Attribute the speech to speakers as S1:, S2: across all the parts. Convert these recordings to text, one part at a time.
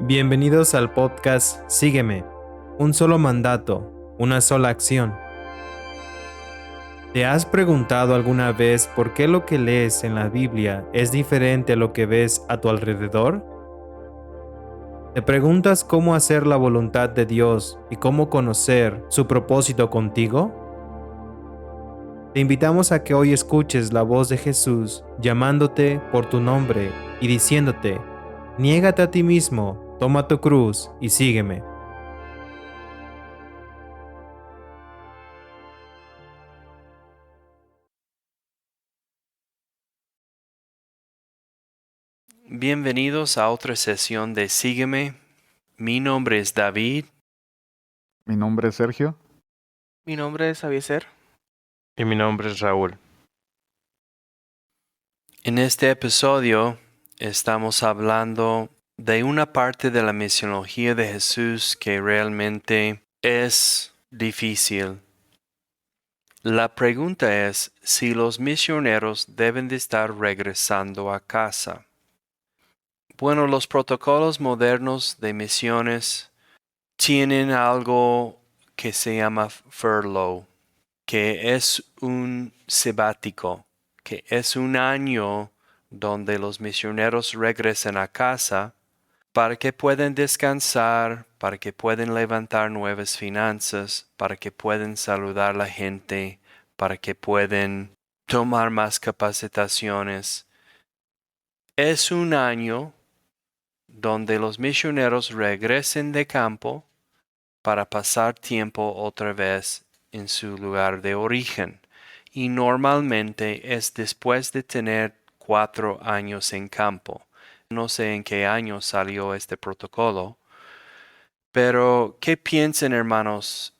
S1: Bienvenidos al podcast Sígueme, un solo mandato, una sola acción. ¿Te has preguntado alguna vez por qué lo que lees en la Biblia es diferente a lo que ves a tu alrededor? ¿Te preguntas cómo hacer la voluntad de Dios y cómo conocer su propósito contigo? Te invitamos a que hoy escuches la voz de Jesús llamándote por tu nombre y diciéndote, niégate a ti mismo, toma tu cruz y sígueme.
S2: Bienvenidos a otra sesión de Sígueme. Mi nombre es David.
S3: Mi nombre es Sergio.
S4: Mi nombre es Avieser.
S1: Y mi nombre es Raúl.
S2: En este episodio estamos hablando de una parte de la misiología de Jesús que realmente es difícil. La pregunta es si los misioneros deben de estar regresando a casa. Bueno, los protocolos modernos de misiones tienen algo que se llama furlough, que es un sabático, que es un año donde los misioneros regresan a casa para que puedan descansar, para que puedan levantar nuevas finanzas, para que puedan saludar a la gente, para que puedan tomar más capacitaciones. Es un año donde los misioneros regresen de campo para pasar tiempo otra vez en su lugar de origen. Y normalmente es después de tener 4 años en campo. No sé en qué año salió este protocolo, pero ¿qué piensan, hermanos?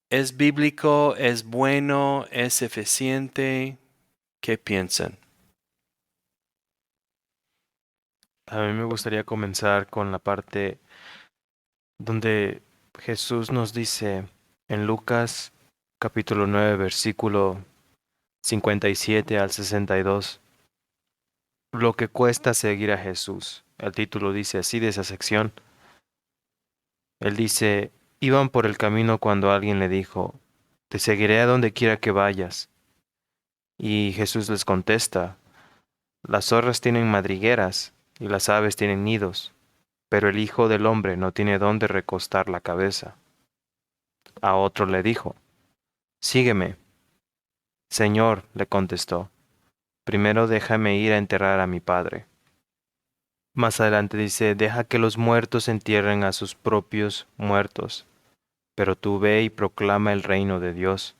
S2: ¿Es bíblico? ¿Es bueno? ¿Es eficiente? ¿Qué piensan?
S1: A mí me gustaría comenzar con la parte donde Jesús nos dice en Lucas capítulo 9 versículo 57 al 62, lo que cuesta seguir a Jesús. El título dice así de esa sección. Él dice, iban por el camino cuando alguien le dijo, te seguiré a donde quiera que vayas. Y Jesús les contesta, las zorras tienen madrigueras y las aves tienen nidos, pero el Hijo del Hombre no tiene dónde recostar la cabeza. A otro le dijo, sígueme. Señor, le contestó, primero déjame ir a enterrar a mi padre. Más adelante dice, deja que los muertos entierren a sus propios muertos, pero tú ve y proclama el reino de Dios.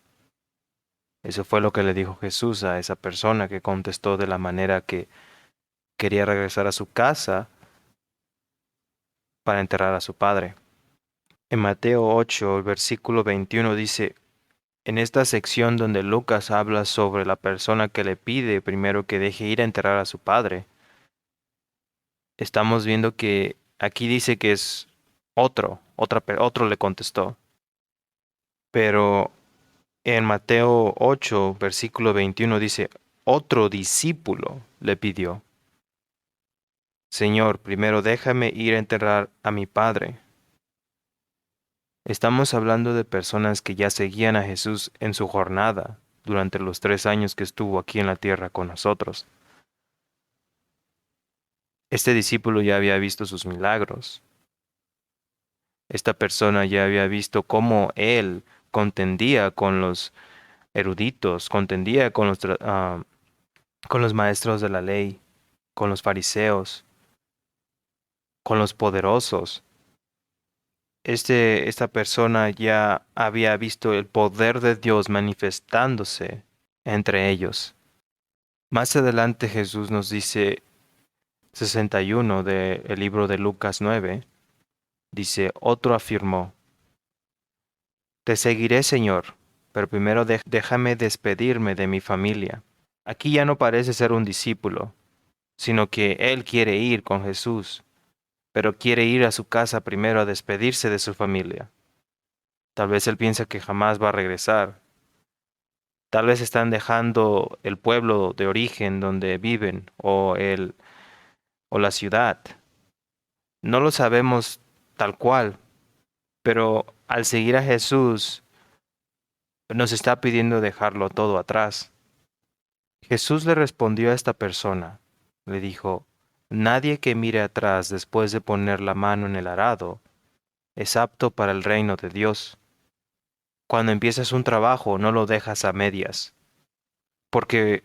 S1: Eso fue lo que le dijo Jesús a esa persona que contestó de la manera que quería regresar a su casa para enterrar a su padre. En Mateo 8, el versículo 21 dice, en esta sección donde Lucas habla sobre la persona que le pide primero que deje ir a enterrar a su padre, estamos viendo que aquí dice que es otro le contestó. Pero en Mateo 8, versículo 21 dice, otro discípulo le pidió, Señor, primero déjame ir a enterrar a mi padre. Estamos hablando de personas que ya seguían a Jesús en su jornada durante los 3 años que estuvo aquí en la tierra con nosotros. Este discípulo ya había visto sus milagros. Esta persona ya había visto cómo él contendía con los eruditos, contendía con los maestros de la ley, con los fariseos, con los poderosos. Esta persona ya había visto el poder de Dios manifestándose entre ellos. Más adelante Jesús nos dice 61 del libro de Lucas 9, dice, otro afirmó, te seguiré, Señor, pero primero déjame despedirme de mi familia. Aquí ya no parece ser un discípulo, sino que él quiere ir con Jesús, pero quiere ir a su casa primero a despedirse de su familia. Tal vez él piensa que jamás va a regresar. Tal vez están dejando el pueblo de origen donde viven o la ciudad. No lo sabemos tal cual, pero al seguir a Jesús nos está pidiendo dejarlo todo atrás. Jesús le respondió a esta persona, le dijo, nadie que mire atrás después de poner la mano en el arado es apto para el reino de Dios. Cuando empiezas un trabajo no lo dejas a medias, porque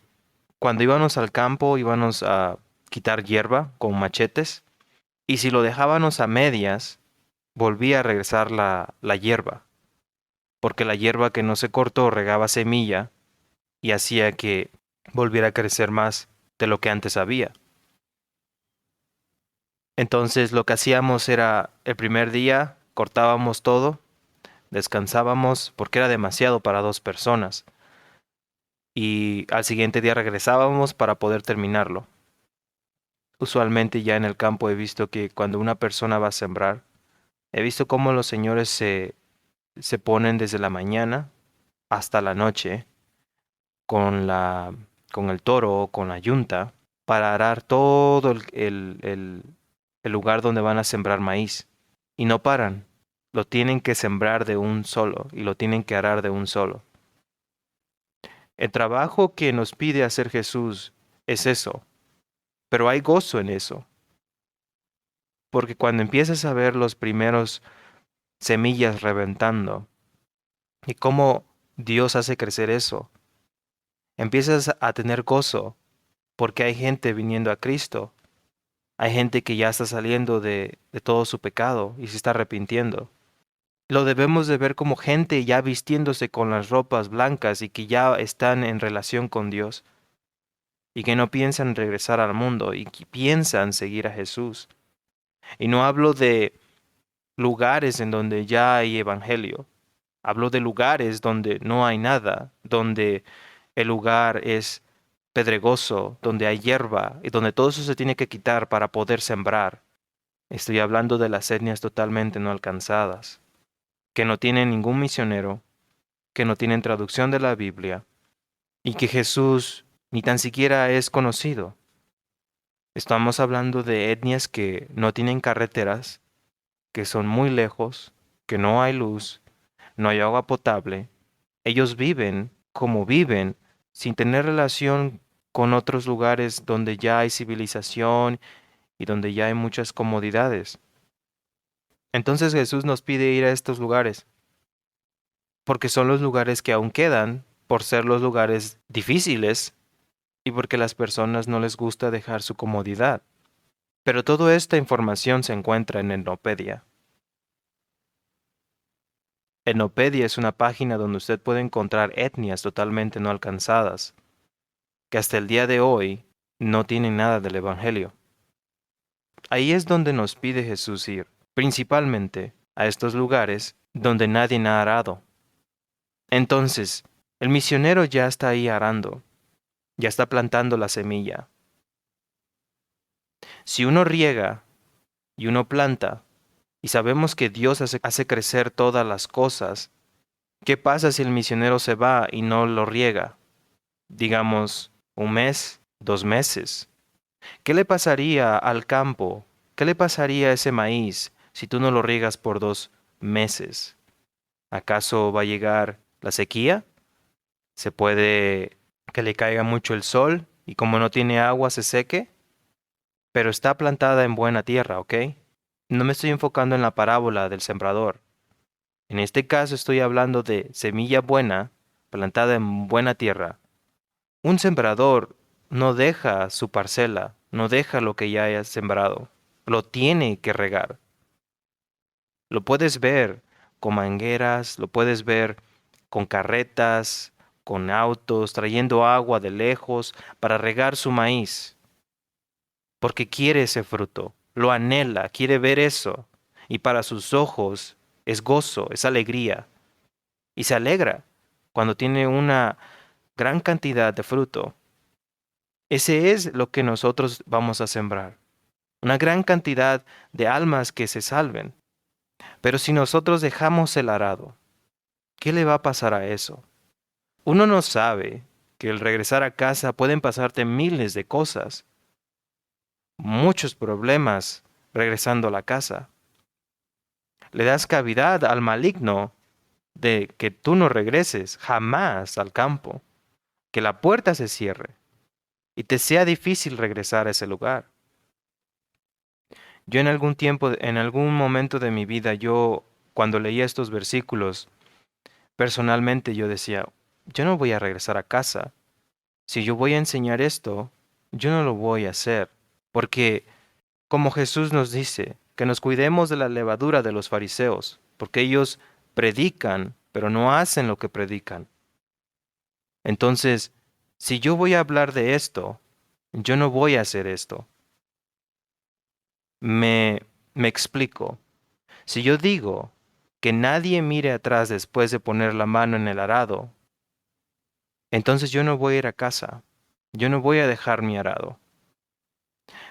S1: cuando íbamos al campo íbamos a quitar hierba con machetes, y si lo dejábamos a medias, volvía a regresar la hierba, porque la hierba que no se cortó regaba semilla y hacía que volviera a crecer más de lo que antes había. Entonces lo que hacíamos era el primer día cortábamos todo, descansábamos porque era demasiado para 2 personas y al siguiente día regresábamos para poder terminarlo. Usualmente ya en el campo he visto que cuando una persona va a sembrar, he visto cómo los señores se ponen desde la mañana hasta la noche con con el toro o con la yunta para arar todo el lugar donde van a sembrar maíz. Y no paran. Lo tienen que sembrar de un solo y lo tienen que arar de un solo. El trabajo que nos pide hacer Jesús es eso, pero hay gozo en eso. Porque cuando empiezas a ver los primeros semillas reventando y cómo Dios hace crecer eso, empiezas a tener gozo porque hay gente viniendo a Cristo. Hay gente que ya está saliendo de todo su pecado y se está arrepintiendo. Lo debemos de ver como gente ya vistiéndose con las ropas blancas y que ya están en relación con Dios y que no piensan regresar al mundo y que piensan seguir a Jesús. Y no hablo de lugares en donde ya hay evangelio. Hablo de lugares donde no hay nada, donde el lugar es pedregoso, donde hay hierba y donde todo eso se tiene que quitar para poder sembrar. Estoy hablando de las etnias totalmente no alcanzadas, que no tienen ningún misionero, que no tienen traducción de la Biblia y que Jesús ni tan siquiera es conocido. Estamos hablando de etnias que no tienen carreteras, que son muy lejos, que no hay luz, no hay agua potable. Ellos viven como viven sin tener relación con otros lugares donde ya hay civilización y donde ya hay muchas comodidades. Entonces Jesús nos pide ir a estos lugares, porque son los lugares que aún quedan, por ser los lugares difíciles y porque las personas no les gusta dejar su comodidad. Pero toda esta información se encuentra en Etnopedia. Etnopedia es una página donde usted puede encontrar etnias totalmente no alcanzadas, que hasta el día de hoy no tienen nada del Evangelio. Ahí es donde nos pide Jesús ir, principalmente a estos lugares donde nadie ha arado. Entonces, el misionero ya está ahí arando, ya está plantando la semilla. Si uno riega y uno planta, y sabemos que Dios hace crecer todas las cosas, ¿qué pasa si el misionero se va y no lo riega? Digamos, 1 mes, 2 meses. ¿Qué le pasaría al campo? ¿Qué le pasaría a ese maíz si tú no lo riegas por 2 meses? ¿Acaso va a llegar la sequía? ¿Se puede que le caiga mucho el sol y como no tiene agua se seque? Pero está plantada en buena tierra, ¿ok? No me estoy enfocando en la parábola del sembrador. En este caso estoy hablando de semilla buena, plantada en buena tierra. Un sembrador no deja su parcela, no deja lo que ya haya sembrado. Lo tiene que regar. Lo puedes ver con mangueras, lo puedes ver con carretas, con autos, trayendo agua de lejos para regar su maíz. Porque quiere ese fruto, lo anhela, quiere ver eso. Y para sus ojos es gozo, es alegría. Y se alegra cuando tiene una gran cantidad de fruto. Ese es lo que nosotros vamos a sembrar. Una gran cantidad de almas que se salven. Pero si nosotros dejamos el arado, ¿qué le va a pasar a eso? Uno no sabe que el regresar a casa pueden pasarte miles de cosas, muchos problemas regresando a la casa. Le das cavidad al maligno de que tú no regreses jamás al campo, que la puerta se cierre y te sea difícil regresar a ese lugar. Yo en algún tiempo, en algún momento de mi vida, cuando leía estos versículos, personalmente yo decía, yo no voy a regresar a casa. Si yo voy a enseñar esto, yo no lo voy a hacer, porque como Jesús nos dice, que nos cuidemos de la levadura de los fariseos, porque ellos predican, pero no hacen lo que predican. Entonces, si yo voy a hablar de esto, yo no voy a hacer esto. Me explico. Si yo digo que nadie mire atrás después de poner la mano en el arado, entonces yo no voy a ir a casa. Yo no voy a dejar mi arado.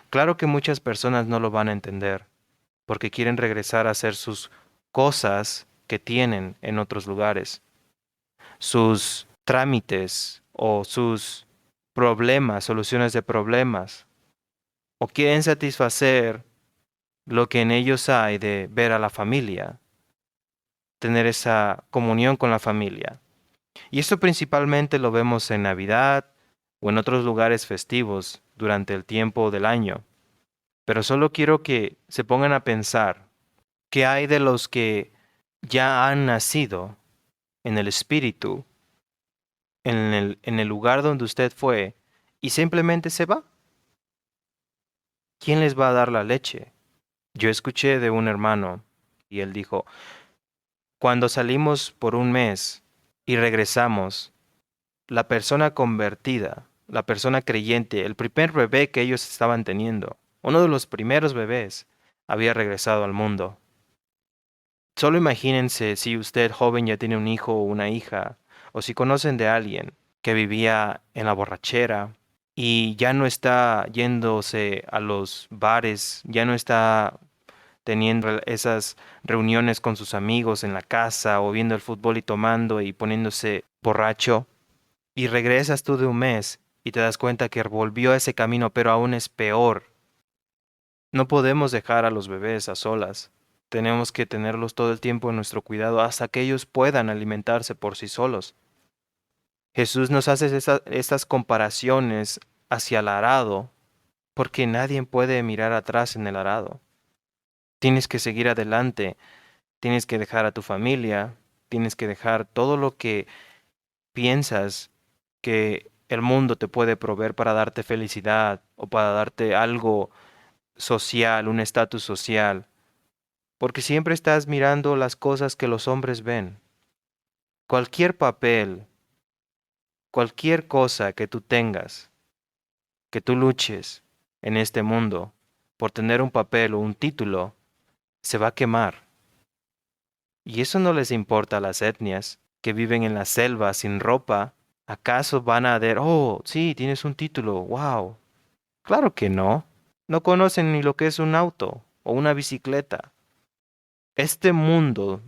S1: Claro que muchas personas no lo van a entender, porque quieren regresar a hacer sus cosas que tienen en otros lugares, sus trámites o sus problemas, soluciones de problemas, o quieren satisfacer lo que en ellos hay de ver a la familia, tener esa comunión con la familia. Y esto principalmente lo vemos en Navidad o en otros lugares festivos durante el tiempo del año. Pero solo quiero que se pongan a pensar qué hay de los que ya han nacido en el espíritu, en el lugar donde usted fue, y simplemente se va. ¿Quién les va a dar la leche? Yo escuché de un hermano y él dijo, cuando salimos por un mes y regresamos, la persona convertida, la persona creyente, el primer bebé que ellos estaban teniendo, uno de los primeros bebés, había regresado al mundo. Solo imagínense si usted joven ya tiene un hijo o una hija, o si conocen de alguien que vivía en la borrachera y ya no está yéndose a los bares, ya no está teniendo esas reuniones con sus amigos en la casa o viendo el fútbol y tomando y poniéndose borracho, y regresas tú de un mes y te das cuenta que volvió a ese camino, pero aún es peor. No podemos dejar a los bebés a solas. Tenemos que tenerlos todo el tiempo en nuestro cuidado hasta que ellos puedan alimentarse por sí solos. Jesús nos hace estas comparaciones hacia el arado porque nadie puede mirar atrás en el arado. Tienes que seguir adelante, tienes que dejar a tu familia, tienes que dejar todo lo que piensas que el mundo te puede proveer para darte felicidad o para darte algo social, un estatus social, porque siempre estás mirando las cosas que los hombres ven. Cualquier papel, cualquier cosa que tú tengas, que tú luches en este mundo por tener un papel o un título, se va a quemar. Y eso no les importa a las etnias que viven en la selva sin ropa. ¿Acaso van a ver, oh, sí, tienes un título, wow? Claro que no. No conocen ni lo que es un auto o una bicicleta. Este mundo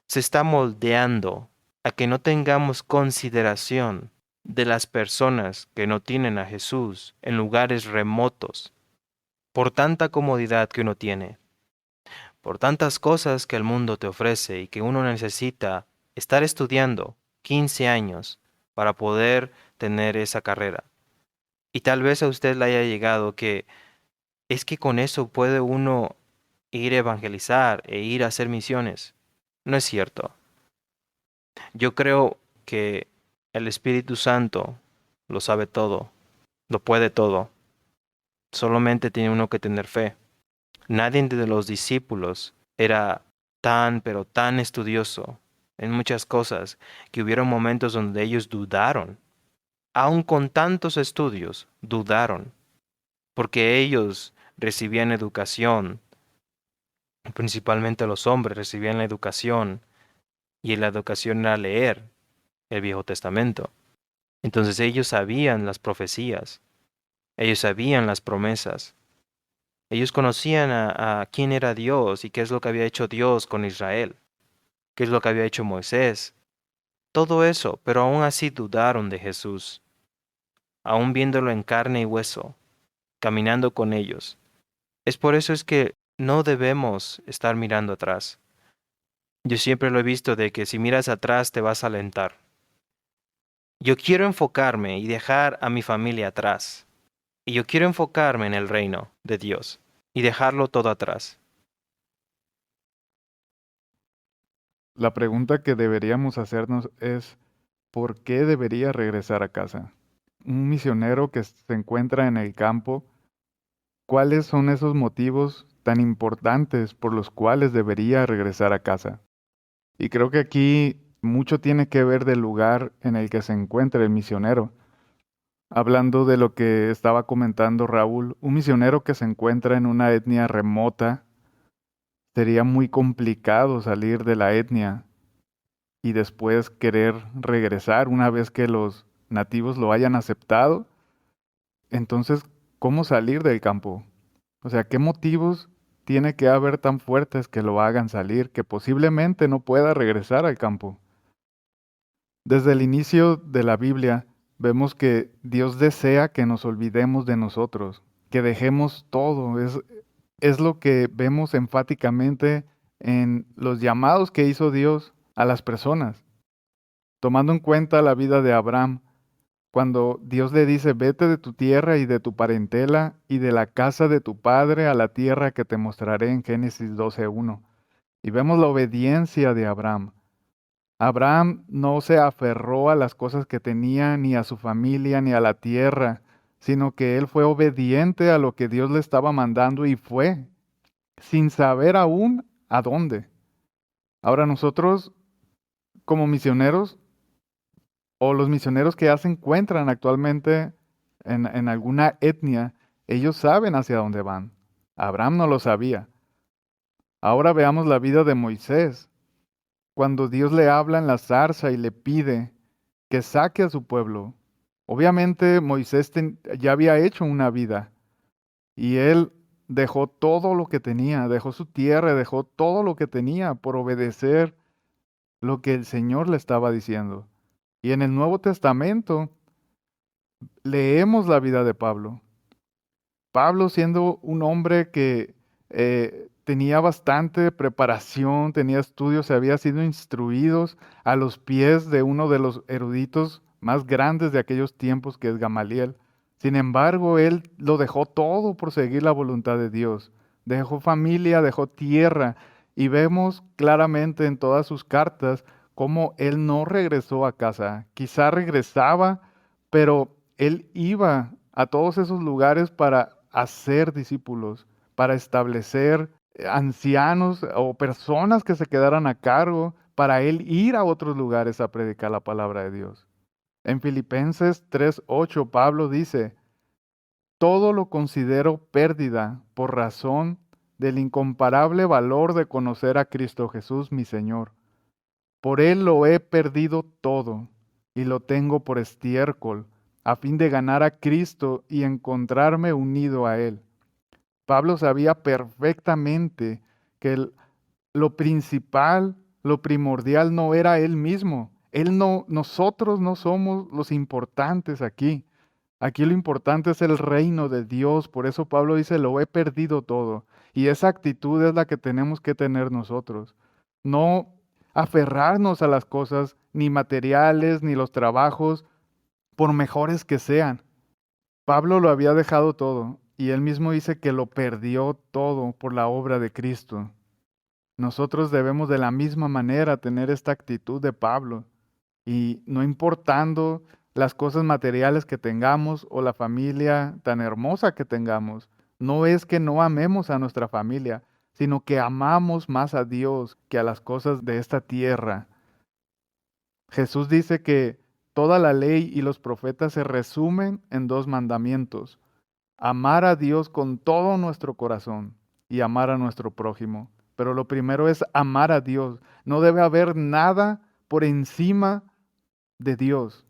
S1: se está moldeando a que no tengamos consideración de las personas que no tienen a Jesús en lugares remotos, por tanta comodidad que uno tiene, por tantas cosas que el mundo te ofrece y que uno necesita estar estudiando 15 años para poder tener esa carrera. Y tal vez a usted le haya llegado que es que con eso puede uno ir a evangelizar e ir a hacer misiones. No es cierto. Yo creo que el Espíritu Santo lo sabe todo, lo puede todo. Solamente tiene uno que tener fe. Nadie de los discípulos era tan, pero tan estudioso en muchas cosas que hubieron momentos donde ellos dudaron. Aun con tantos estudios, dudaron, porque ellos recibían educación, principalmente los hombres recibían la educación, y la educación era leer el Viejo Testamento. Entonces ellos sabían las profecías, ellos sabían las promesas, ellos conocían a quién era Dios y qué es lo que había hecho Dios con Israel, qué es lo que había hecho Moisés, todo eso, pero aún así dudaron de Jesús, aún viéndolo en carne y hueso, caminando con ellos. Es por eso es que no debemos estar mirando atrás. Yo siempre lo he visto de que si miras atrás te vas a alentar. Yo quiero enfocarme y dejar a mi familia atrás. Y yo quiero enfocarme en el reino de Dios y dejarlo todo atrás.
S3: La pregunta que deberíamos hacernos es, ¿por qué debería regresar a casa? Un misionero que se encuentra en el campo, ¿cuáles son esos motivos tan importantes por los cuales debería regresar a casa? Y creo que aquí mucho tiene que ver del lugar en el que se encuentra el misionero. Hablando de lo que estaba comentando Raúl, un misionero que se encuentra en una etnia remota, sería muy complicado salir de la etnia y después querer regresar una vez que los nativos lo hayan aceptado. Entonces, ¿cómo salir del campo? O sea, ¿qué motivos tiene que haber tan fuertes que lo hagan salir, que posiblemente no pueda regresar al campo? Desde el inicio de la Biblia vemos que Dios desea que nos olvidemos de nosotros, que dejemos todo. Es lo que vemos enfáticamente en los llamados que hizo Dios a las personas. Tomando en cuenta la vida de Abraham, cuando Dios le dice, vete de tu tierra y de tu parentela y de la casa de tu padre a la tierra que te mostraré en Génesis 12:1. Y vemos la obediencia de Abraham. Abraham no se aferró a las cosas que tenía, ni a su familia, ni a la tierra, sino que él fue obediente a lo que Dios le estaba mandando y fue, sin saber aún a dónde. Ahora nosotros, como misioneros, o los misioneros que ya se encuentran actualmente en alguna etnia, ellos saben hacia dónde van. Abraham no lo sabía. Ahora veamos la vida de Moisés. Cuando Dios le habla en la zarza y le pide que saque a su pueblo, obviamente Moisés ya había hecho una vida y él dejó todo lo que tenía, dejó su tierra, dejó todo lo que tenía por obedecer lo que el Señor le estaba diciendo. Y en el Nuevo Testamento leemos la vida de Pablo. Pablo siendo un hombre que tenía bastante preparación, tenía estudios, se había sido instruidos a los pies de uno de los eruditos más grandes de aquellos tiempos, que es Gamaliel. Sin embargo, él lo dejó todo por seguir la voluntad de Dios. Dejó familia, dejó tierra, y vemos claramente en todas sus cartas cómo él no regresó a casa. Quizá regresaba, pero él iba a todos esos lugares para hacer discípulos, para establecer ancianos o personas que se quedaran a cargo, para él ir a otros lugares a predicar la palabra de Dios. En Filipenses 3:8 Pablo dice, todo lo considero pérdida por razón del incomparable valor de conocer a Cristo Jesús mi Señor. Por él lo he perdido todo y lo tengo por estiércol, a fin de ganar a Cristo y encontrarme unido a él. Pablo sabía perfectamente que lo principal, lo primordial no era él mismo. Él no, nosotros no somos los importantes aquí. Aquí lo importante es el reino de Dios. Por eso Pablo dice, lo he perdido todo. Y esa actitud es la que tenemos que tener nosotros. No aferrarnos a las cosas, ni materiales, ni los trabajos, por mejores que sean. Pablo lo había dejado todo y él mismo dice que lo perdió todo por la obra de Cristo. Nosotros debemos de la misma manera tener esta actitud de Pablo y no importando las cosas materiales que tengamos o la familia tan hermosa que tengamos, no es que no amemos a nuestra familia, sino que amamos más a Dios que a las cosas de esta tierra. Jesús dice que toda la ley y los profetas se resumen en dos mandamientos: amar a Dios con todo nuestro corazón y amar a nuestro prójimo. Pero lo primero es amar a Dios. No debe haber nada por encima de Dios.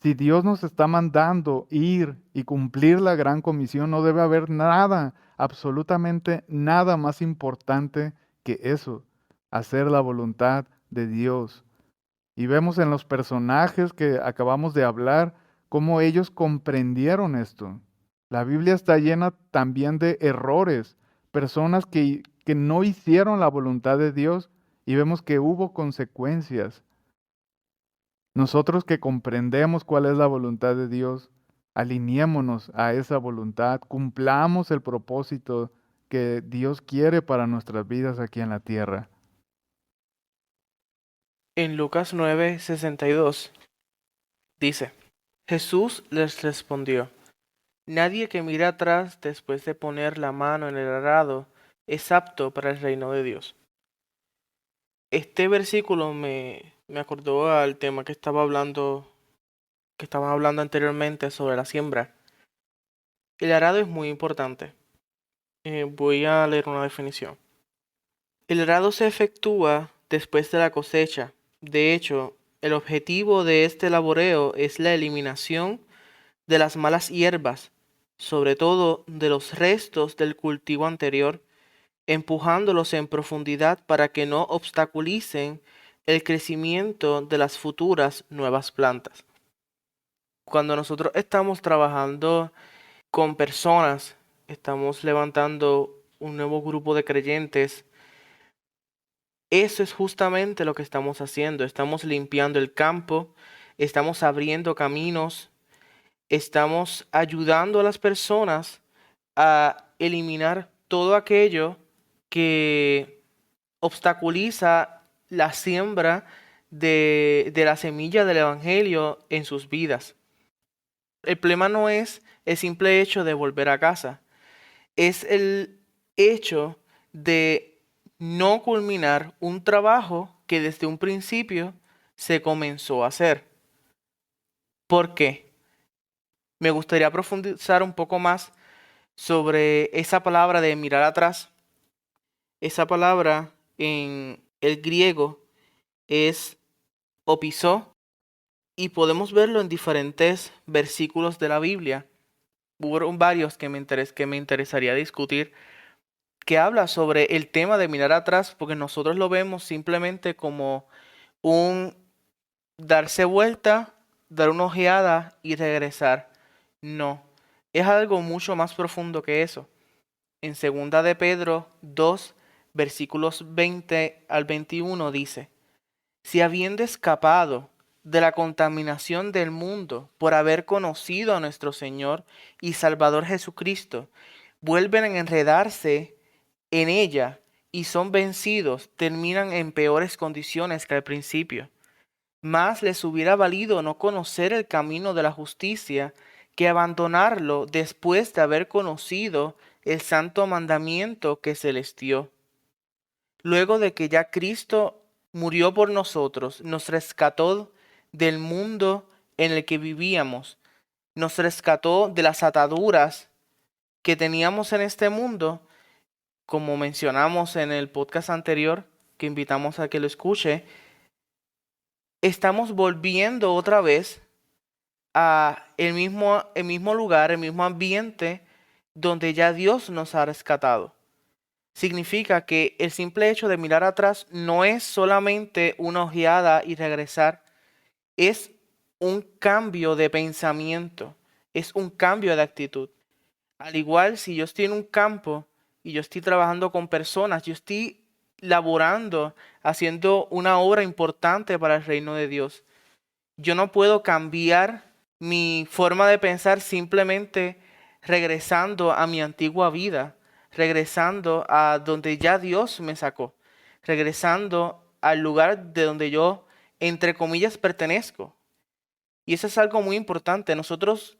S3: Si Dios nos está mandando ir y cumplir la gran comisión, no debe haber nada, absolutamente nada más importante que eso, hacer la voluntad de Dios. Y vemos en los personajes que acabamos de hablar cómo ellos comprendieron esto. La Biblia está llena también de errores, personas que no hicieron la voluntad de Dios y vemos que hubo consecuencias. Nosotros que comprendemos cuál es la voluntad de Dios, alineémonos a esa voluntad, cumplamos el propósito que Dios quiere para nuestras vidas aquí en la tierra.
S4: En Lucas 9:62 dice, Jesús les respondió, nadie que mire atrás después de poner la mano en el arado es apto para el reino de Dios. Este versículo me acordó al tema que estaban hablando anteriormente sobre la siembra. El arado es muy importante. Voy a leer una definición. El arado se efectúa después de la cosecha. De hecho, el objetivo de este laboreo es la eliminación de las malas hierbas, sobre todo de los restos del cultivo anterior, empujándolos en profundidad para que no obstaculicen el crecimiento de las futuras nuevas plantas. Cuando nosotros estamos trabajando con personas, estamos levantando un nuevo grupo de creyentes, eso es justamente lo que estamos haciendo. Estamos limpiando el campo, estamos abriendo caminos, estamos ayudando a las personas a eliminar todo aquello que obstaculiza la siembra de la semilla del Evangelio en sus vidas. El problema no es el simple hecho de volver a casa, es el hecho de no culminar un trabajo que desde un principio se comenzó a hacer. ¿Por qué? Me gustaría profundizar un poco más sobre esa palabra de mirar atrás. Esa palabra en el griego es opisó y podemos verlo en diferentes versículos de la Biblia. Hubo varios que me interesaría discutir, que habla sobre el tema de mirar atrás, porque nosotros lo vemos simplemente como un darse vuelta, dar una ojeada y regresar. No, es algo mucho más profundo que eso. En 2 de Pedro 2, versículos 20 al 21 dice, si habiendo escapado de la contaminación del mundo por haber conocido a nuestro Señor y Salvador Jesucristo, vuelven a enredarse en ella y son vencidos, terminan en peores condiciones que al principio. Más les hubiera valido no conocer el camino de la justicia que abandonarlo después de haber conocido el santo mandamiento que se les dio. Luego de que ya Cristo murió por nosotros, nos rescató del mundo en el que vivíamos, nos rescató de las ataduras que teníamos en este mundo, como mencionamos en el podcast anterior, que invitamos a que lo escuche. Estamos volviendo otra vez a el mismo lugar, el mismo ambiente donde ya Dios nos ha rescatado. Significa que el simple hecho de mirar atrás no es solamente una ojeada y regresar, es un cambio de pensamiento, es un cambio de actitud. Al igual, si yo estoy en un campo y yo estoy trabajando con personas, yo estoy laborando, haciendo una obra importante para el reino de Dios. Yo no puedo cambiar mi forma de pensar simplemente regresando a mi antigua vida, regresando a donde ya Dios me sacó, regresando al lugar de donde yo, entre comillas, pertenezco. Y eso es algo muy importante. Nosotros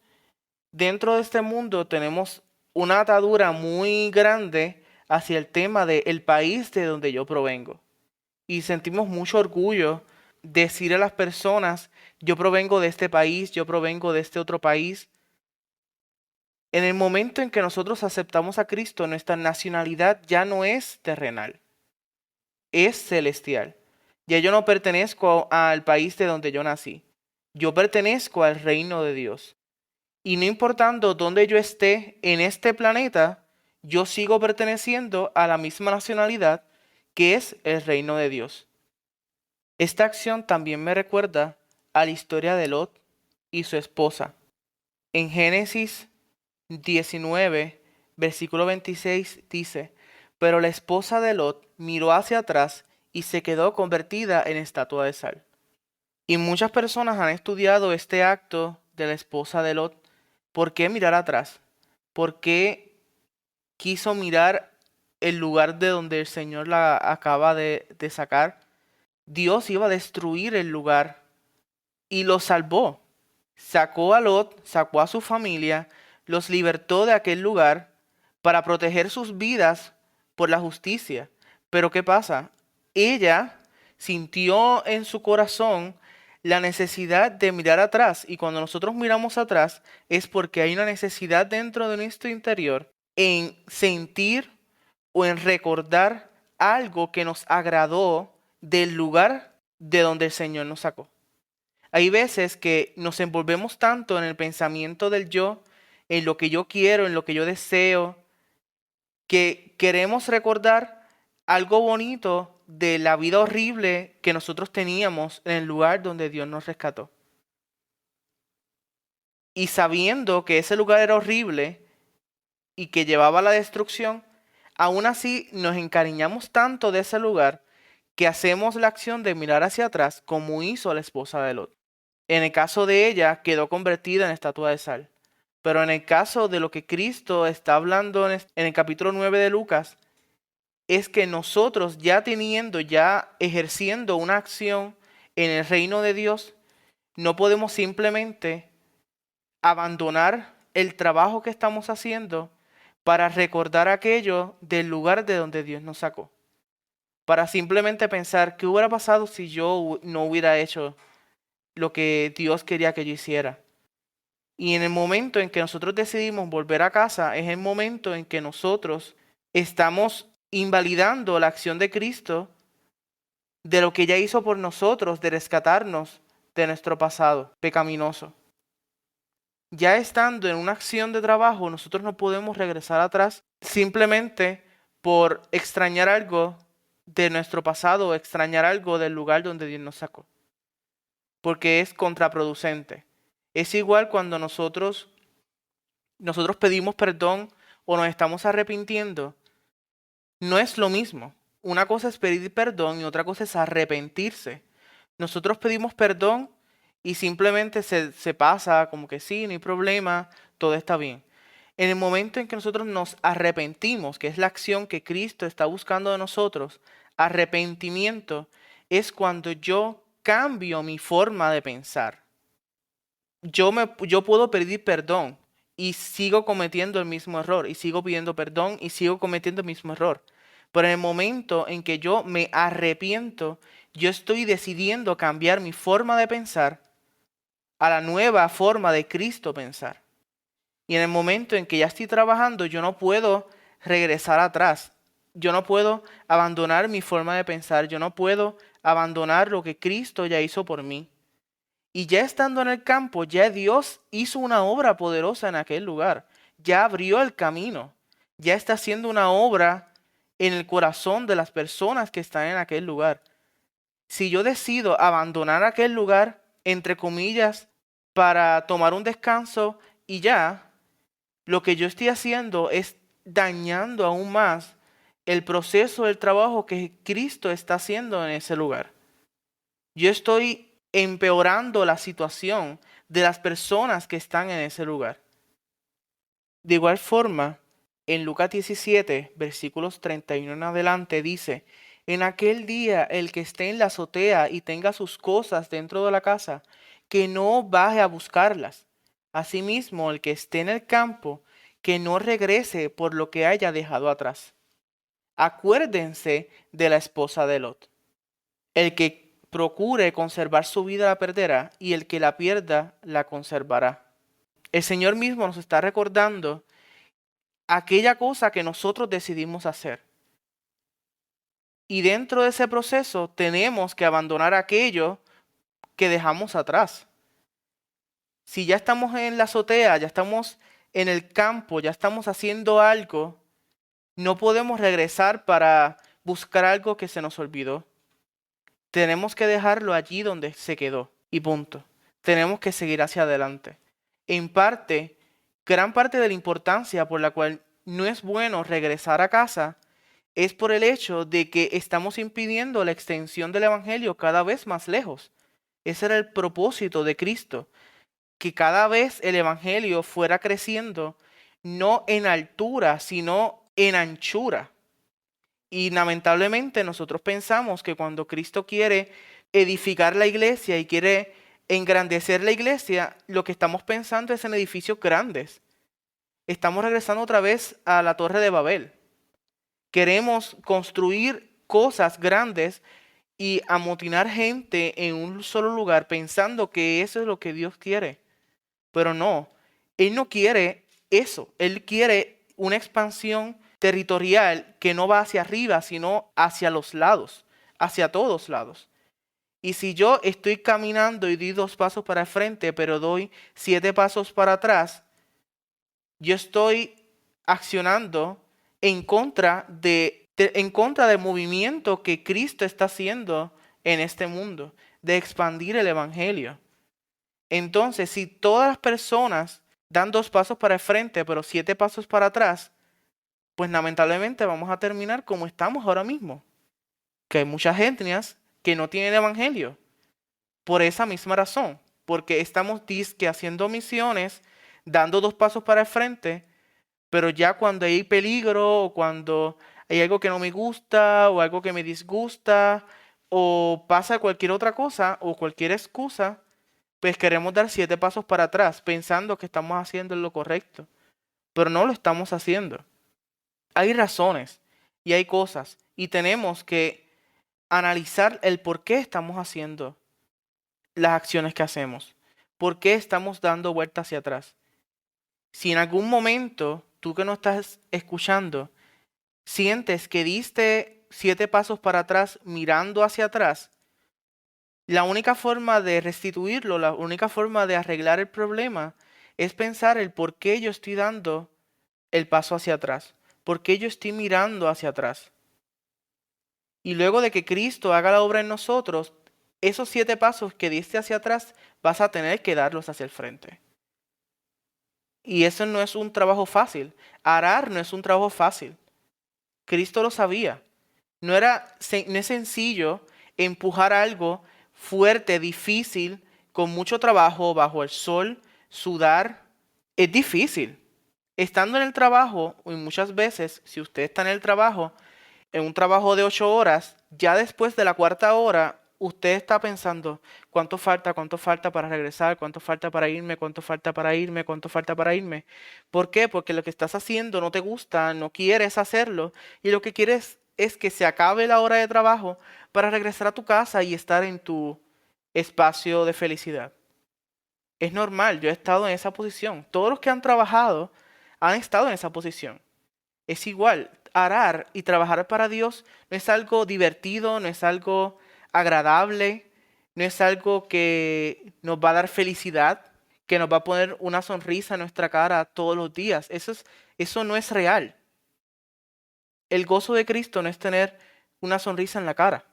S4: dentro de este mundo tenemos una atadura muy grande hacia el tema del país de donde yo provengo. Y sentimos mucho orgullo decir a las personas, yo provengo de este país, yo provengo de este otro país. En el momento en que nosotros aceptamos a Cristo, nuestra nacionalidad ya no es terrenal, es celestial. Ya yo no pertenezco al país de donde yo nací, yo pertenezco al reino de Dios. Y no importando dónde yo esté en este planeta, yo sigo perteneciendo a la misma nacionalidad que es el reino de Dios. Esta acción también me recuerda a la historia de Lot y su esposa. En Génesis 19, versículo 26 dice, pero la esposa de Lot miró hacia atrás y se quedó convertida en estatua de sal. Y muchas personas han estudiado este acto de la esposa de Lot. ¿Por qué mirar atrás? ¿Por qué quiso mirar el lugar de donde el Señor la acaba de sacar? Dios iba a destruir el lugar y lo salvó. Sacó a Lot, sacó a su familia, los libertó de aquel lugar para proteger sus vidas por la justicia. Pero ¿qué pasa? Ella sintió en su corazón la necesidad de mirar atrás, y cuando nosotros miramos atrás es porque hay una necesidad dentro de nuestro interior en sentir o en recordar algo que nos agradó del lugar de donde el Señor nos sacó. Hay veces que nos envolvemos tanto en el pensamiento del yo, en lo que yo quiero, en lo que yo deseo, que queremos recordar algo bonito de la vida horrible que nosotros teníamos en el lugar donde Dios nos rescató. Y sabiendo que ese lugar era horrible y que llevaba a la destrucción, aún así nos encariñamos tanto de ese lugar que hacemos la acción de mirar hacia atrás como hizo la esposa de Lot. En el caso de ella, quedó convertida en estatua de sal. Pero en el caso de lo que Cristo está hablando en el capítulo 9 de Lucas, es que nosotros ya ejerciendo una acción en el reino de Dios, no podemos simplemente abandonar el trabajo que estamos haciendo para recordar aquello del lugar de donde Dios nos sacó. Para simplemente pensar, ¿qué hubiera pasado si yo no hubiera hecho lo que Dios quería que yo hiciera? Y en el momento en que nosotros decidimos volver a casa, es el momento en que nosotros estamos invalidando la acción de Cristo, de lo que ella hizo por nosotros, de rescatarnos de nuestro pasado pecaminoso. Ya estando en una acción de trabajo, nosotros no podemos regresar atrás simplemente por extrañar algo de nuestro pasado o extrañar algo del lugar donde Dios nos sacó, porque es contraproducente. Es igual cuando nosotros pedimos perdón o nos estamos arrepintiendo. No es lo mismo. Una cosa es pedir perdón y otra cosa es arrepentirse. Nosotros pedimos perdón y simplemente se pasa como que sí, no hay problema, todo está bien. En el momento en que nosotros nos arrepentimos, que es la acción que Cristo está buscando de nosotros, arrepentimiento es cuando yo cambio mi forma de pensar. Yo puedo pedir perdón y sigo cometiendo el mismo error, y sigo pidiendo perdón y sigo cometiendo el mismo error. Pero en el momento en que yo me arrepiento, yo estoy decidiendo cambiar mi forma de pensar a la nueva forma de Cristo pensar. Y en el momento en que ya estoy trabajando, yo no puedo regresar atrás. Yo no puedo abandonar mi forma de pensar. Yo no puedo abandonar lo que Cristo ya hizo por mí. Y ya estando en el campo, ya Dios hizo una obra poderosa en aquel lugar. Ya abrió el camino. Ya está haciendo una obra en el corazón de las personas que están en aquel lugar. Si yo decido abandonar aquel lugar, entre comillas, para tomar un descanso y ya, lo que yo estoy haciendo es dañando aún más el proceso del trabajo que Cristo está haciendo en ese lugar. Yo estoy empeorando la situación de las personas que están en ese lugar. De igual forma, en Lucas 17, versículos 31 en adelante, dice, en aquel día el que esté en la azotea y tenga sus cosas dentro de la casa, que no baje a buscarlas. Asimismo, el que esté en el campo, que no regrese por lo que haya dejado atrás. Acuérdense de la esposa de Lot. El que procure conservar su vida la perderá, y el que la pierda la conservará. El Señor mismo nos está recordando aquella cosa que nosotros decidimos hacer. Y dentro de ese proceso tenemos que abandonar aquello que dejamos atrás. Si ya estamos en la azotea, ya estamos en el campo, ya estamos haciendo algo, no podemos regresar para buscar algo que se nos olvidó. Tenemos que dejarlo allí donde se quedó y punto. Tenemos que seguir hacia adelante. En parte, gran parte de la importancia por la cual no es bueno regresar a casa es por el hecho de que estamos impidiendo la extensión del Evangelio cada vez más lejos. Ese era el propósito de Cristo, que cada vez el Evangelio fuera creciendo, no en altura, sino en anchura. Y lamentablemente nosotros pensamos que cuando Cristo quiere edificar la iglesia y quiere engrandecer la iglesia, lo que estamos pensando es en edificios grandes. Estamos regresando otra vez a la Torre de Babel. Queremos construir cosas grandes y amotinar gente en un solo lugar pensando que eso es lo que Dios quiere. Pero no, Él no quiere eso. Él quiere una expansión territorial que no va hacia arriba, sino hacia los lados, hacia todos lados. Y si yo estoy caminando y doy 2 pasos para el frente, pero doy 7 pasos para atrás, yo estoy accionando en contra del movimiento que Cristo está haciendo en este mundo, de expandir el Evangelio. Entonces, si todas las personas dan 2 pasos para el frente, pero 7 pasos para atrás, pues lamentablemente vamos a terminar como estamos ahora mismo. Que hay muchas etnias que no tienen evangelio. Por esa misma razón. Porque estamos disque haciendo misiones, dando 2 pasos para el frente, pero ya cuando hay peligro o cuando hay algo que no me gusta o algo que me disgusta o pasa cualquier otra cosa o cualquier excusa, pues queremos dar 7 pasos para atrás pensando que estamos haciendo lo correcto, pero no lo estamos haciendo. Hay razones y hay cosas y tenemos que analizar el por qué estamos haciendo las acciones que hacemos, por qué estamos dando vuelta hacia atrás. Si en algún momento tú que no estás escuchando sientes que diste 7 pasos para atrás mirando hacia atrás, la única forma de restituirlo, la única forma de arreglar el problema es pensar el por qué yo estoy dando el paso hacia atrás, por qué yo estoy mirando hacia atrás. Y luego de que Cristo haga la obra en nosotros, esos 7 pasos que diste hacia atrás vas a tener que darlos hacia el frente. Y eso no es un trabajo fácil. Arar no es un trabajo fácil. Cristo lo sabía. No es sencillo empujar algo fuerte, difícil, con mucho trabajo, bajo el sol, sudar. Es difícil. Estando en el trabajo, y muchas veces, si usted está en el trabajo, en un trabajo de 8 horas, ya después de la 4ª hora, usted está pensando, ¿cuánto falta para regresar? ¿Cuánto falta para irme? ¿Cuánto falta para irme? ¿Cuánto falta para irme? ¿Por qué? Porque lo que estás haciendo no te gusta, no quieres hacerlo, y lo que quieres es que se acabe la hora de trabajo para regresar a tu casa y estar en tu espacio de felicidad. Es normal, yo he estado en esa posición. Todos los que han trabajado han estado en esa posición. Es igual, arar y trabajar para Dios no es algo divertido, no es algo agradable, no es algo que nos va a dar felicidad, que nos va a poner una sonrisa en nuestra cara todos los días. Eso no es real. El gozo de Cristo no es tener una sonrisa en la cara.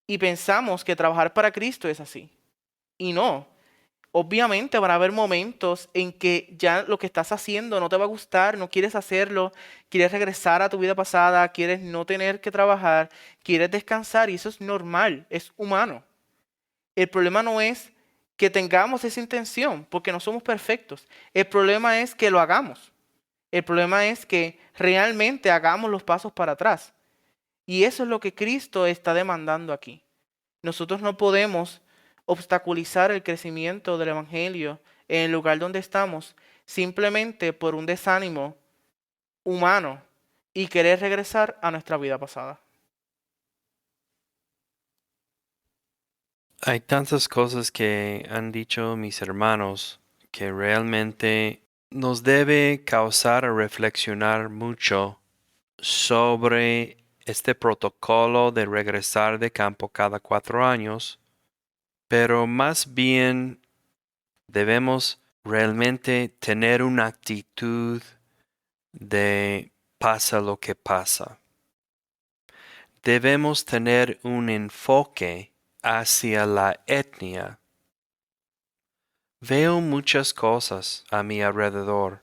S4: Y pensamos que trabajar para Cristo es así. Y no. Obviamente van a haber momentos en que ya lo que estás haciendo no te va a gustar, no quieres hacerlo, quieres regresar a tu vida pasada, quieres no tener que trabajar, quieres descansar y eso es normal, es humano. El problema no es que tengamos esa intención, porque no somos perfectos. El problema es que lo hagamos. El problema es que realmente hagamos los pasos para atrás. Y eso es lo que Cristo está demandando aquí. Nosotros no podemos obstaculizar el crecimiento del Evangelio en el lugar donde estamos simplemente por un desánimo humano y querer regresar a nuestra vida pasada.
S2: Hay tantas cosas que han dicho mis hermanos que realmente nos debe causar a reflexionar mucho sobre este protocolo de regresar de campo cada 4 años, pero más bien debemos realmente tener una actitud de pasa lo que pasa. Debemos tener un enfoque hacia la etnia, Veo muchas cosas a mi alrededor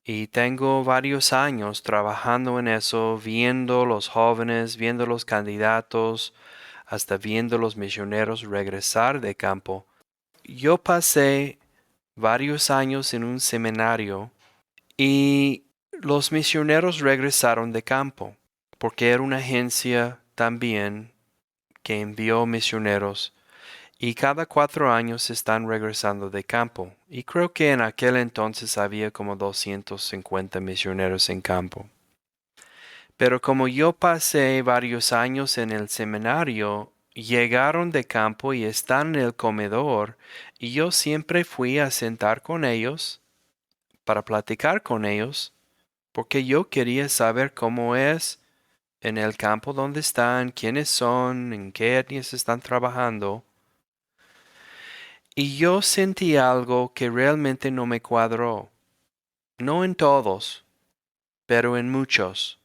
S2: y tengo varios años trabajando en eso, viendo los jóvenes, viendo los candidatos, hasta viendo los misioneros regresar de campo. Yo pasé varios años en un seminario y los misioneros regresaron de campo, porque era una agencia también que envió misioneros y cada 4 años están regresando de campo. Y creo que en aquel entonces había como 250 misioneros en campo. Pero como yo pasé varios años en el seminario, llegaron de campo y están en el comedor, y yo siempre fui a sentar con ellos para platicar con ellos, porque yo quería saber cómo es en el campo donde están, quiénes son, en qué etnias están trabajando. Y yo sentí algo que realmente no me cuadró. No en todos, pero en muchos.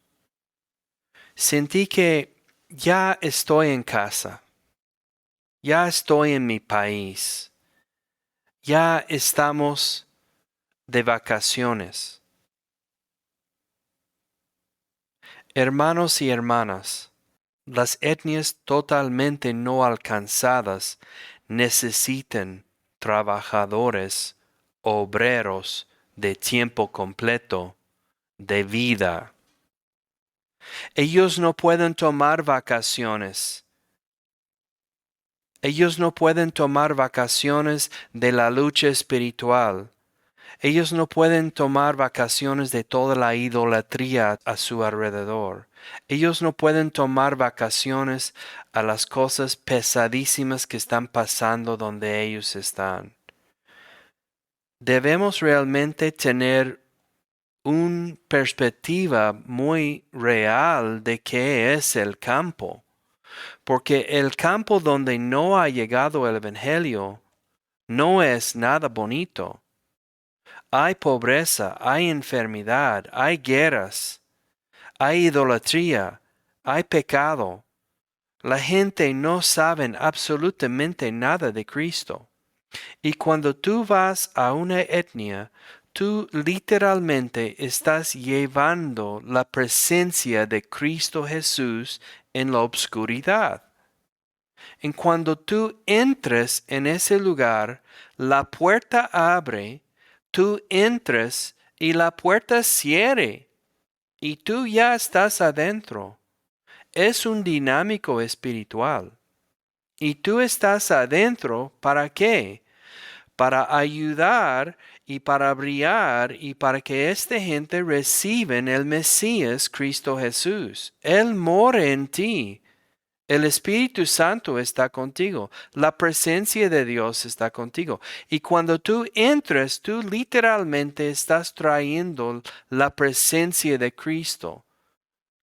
S2: Sentí que ya estoy en casa, ya estoy en mi país, ya estamos de vacaciones. Hermanos y hermanas, las etnias totalmente no alcanzadas necesitan trabajadores, obreros de tiempo completo, de vida. Ellos no pueden tomar vacaciones. Ellos no pueden tomar vacaciones de la lucha espiritual. Ellos no pueden tomar vacaciones de toda la idolatría a su alrededor. Ellos no pueden tomar vacaciones a las cosas pesadísimas que están pasando donde ellos están. Debemos realmente tener una perspectiva muy real de qué es el campo, porque el campo donde no ha llegado el Evangelio no es nada bonito. Hay pobreza, hay enfermedad, hay guerras, hay idolatría, hay pecado. La gente no sabe absolutamente nada de Cristo. Y cuando tú vas a una etnia, tú literalmente estás llevando la presencia de Cristo Jesús en la obscuridad. En cuando tú entres en ese lugar, la puerta abre, tú entres y la puerta cierre y tú ya estás adentro. Es un dinámico espiritual. Y tú estás adentro, ¿para qué? Para ayudar y para brillar y para que esta gente reciban el Mesías Cristo Jesús. Él mora en ti. El Espíritu Santo está contigo. La presencia de Dios está contigo. Y cuando tú entres, tú literalmente estás trayendo la presencia de Cristo,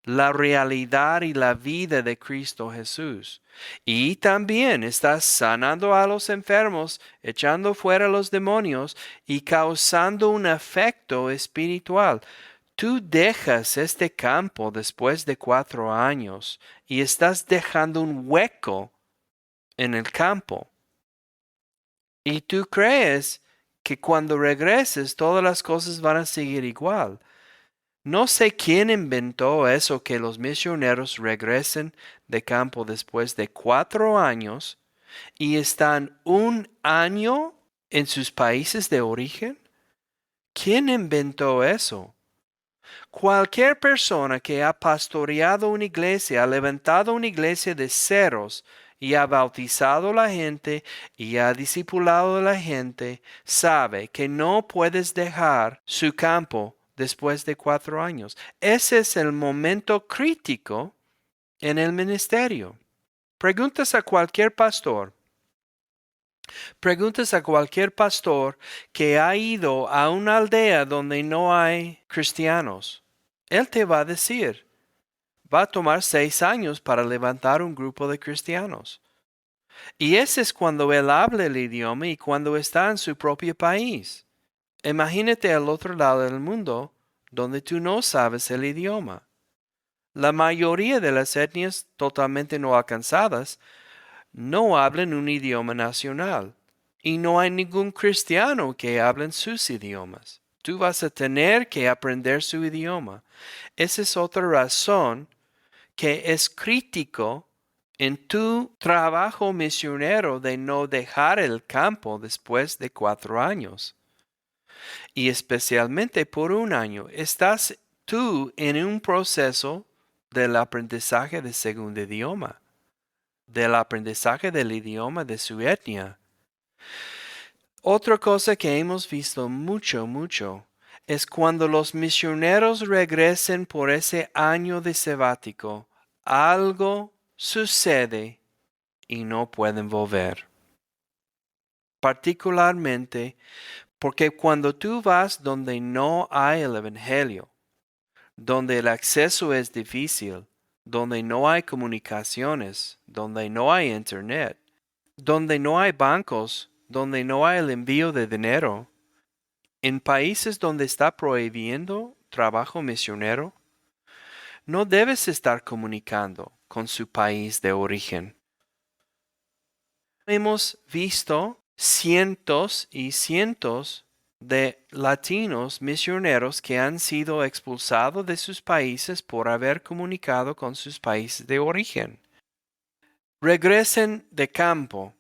S2: la realidad y la vida de Cristo Jesús. Y también estás sanando a los enfermos, echando fuera los demonios y causando un efecto espiritual. Tú dejas este campo después de 4 años y estás dejando un hueco en el campo. Y tú crees que cuando regreses todas las cosas van a seguir igual. No sé quién inventó eso que los misioneros regresen de campo después de 4 años y están un año en sus países de origen. ¿Quién inventó eso? Cualquier persona que ha pastoreado una iglesia, ha levantado una iglesia de ceros y ha bautizado a la gente y ha discipulado a la gente, sabe que no puedes dejar su campo después de 4 años. Ese es el momento crítico en el ministerio. Preguntas a cualquier pastor. Preguntas a cualquier pastor que ha ido a una aldea donde no hay cristianos. Él te va a decir, va a tomar 6 años para levantar un grupo de cristianos. Y ese es cuando él habla el idioma y cuando está en su propio país. Imagínate al otro lado del mundo donde tú no sabes el idioma. La mayoría de las etnias totalmente no alcanzadas no hablan un idioma nacional. y no hay ningún cristiano que hable sus idiomas. Tú vas a tener que aprender su idioma. Esa es otra razón que es crítico en tu trabajo misionero de no dejar el campo después de 4 años. Y especialmente por 1 año. Estás tú en un proceso del aprendizaje de segundo idioma, del aprendizaje del idioma de su etnia. Otra cosa que hemos visto mucho, es cuando los misioneros regresen por ese año de sabático, algo sucede y no pueden volver. Particularmente porque cuando tú vas donde no hay el Evangelio, donde el acceso es difícil, donde no hay comunicaciones, donde no hay internet, donde no hay bancos, donde no hay el envío de dinero, en países donde está prohibiendo trabajo misionero, no debes estar comunicando con su país de origen. Hemos visto cientos y cientos de latinos misioneros que han sido expulsados de sus países por haber comunicado con sus países de origen. Regresen de campo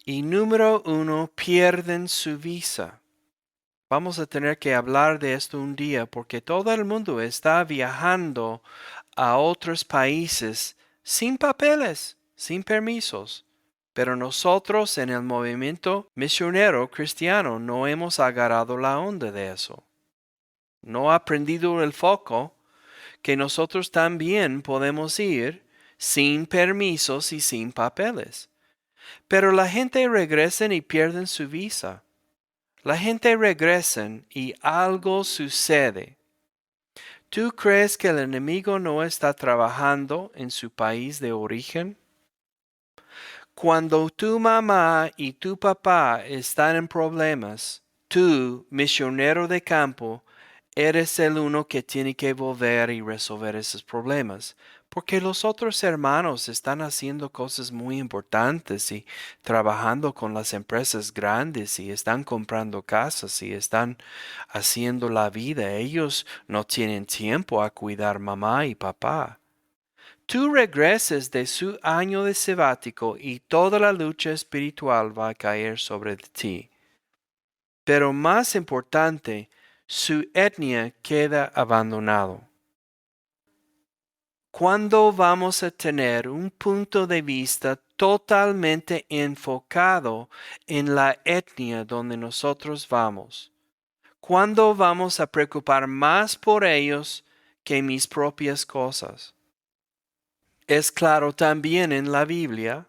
S2: y número 1 pierden su visa. Vamos a tener que hablar de esto un día porque todo el mundo está viajando a otros países sin papeles, sin permisos. Pero nosotros en el movimiento misionero cristiano no hemos agarrado la onda de eso. No ha prendido el foco que nosotros también podemos ir sin permisos y sin papeles. Pero la gente regresa y pierden su visa. La gente regresa y algo sucede. ¿Tú crees que el enemigo no está trabajando en su país de origen? Cuando tu mamá y tu papá están en problemas, tú, misionero de campo, eres el uno que tiene que volver y resolver esos problemas, porque los otros hermanos están haciendo cosas muy importantes y trabajando con las empresas grandes y están comprando casas y están haciendo la vida. Ellos no tienen tiempo a cuidar mamá y papá. Tú regreses de su año de sabático y toda la lucha espiritual va a caer sobre ti. Pero más importante, su etnia queda abandonado. ¿Cuándo vamos a tener un punto de vista totalmente enfocado en la etnia donde nosotros vamos? ¿Cuándo vamos a preocupar más por ellos que mis propias cosas? Es claro también en la Biblia.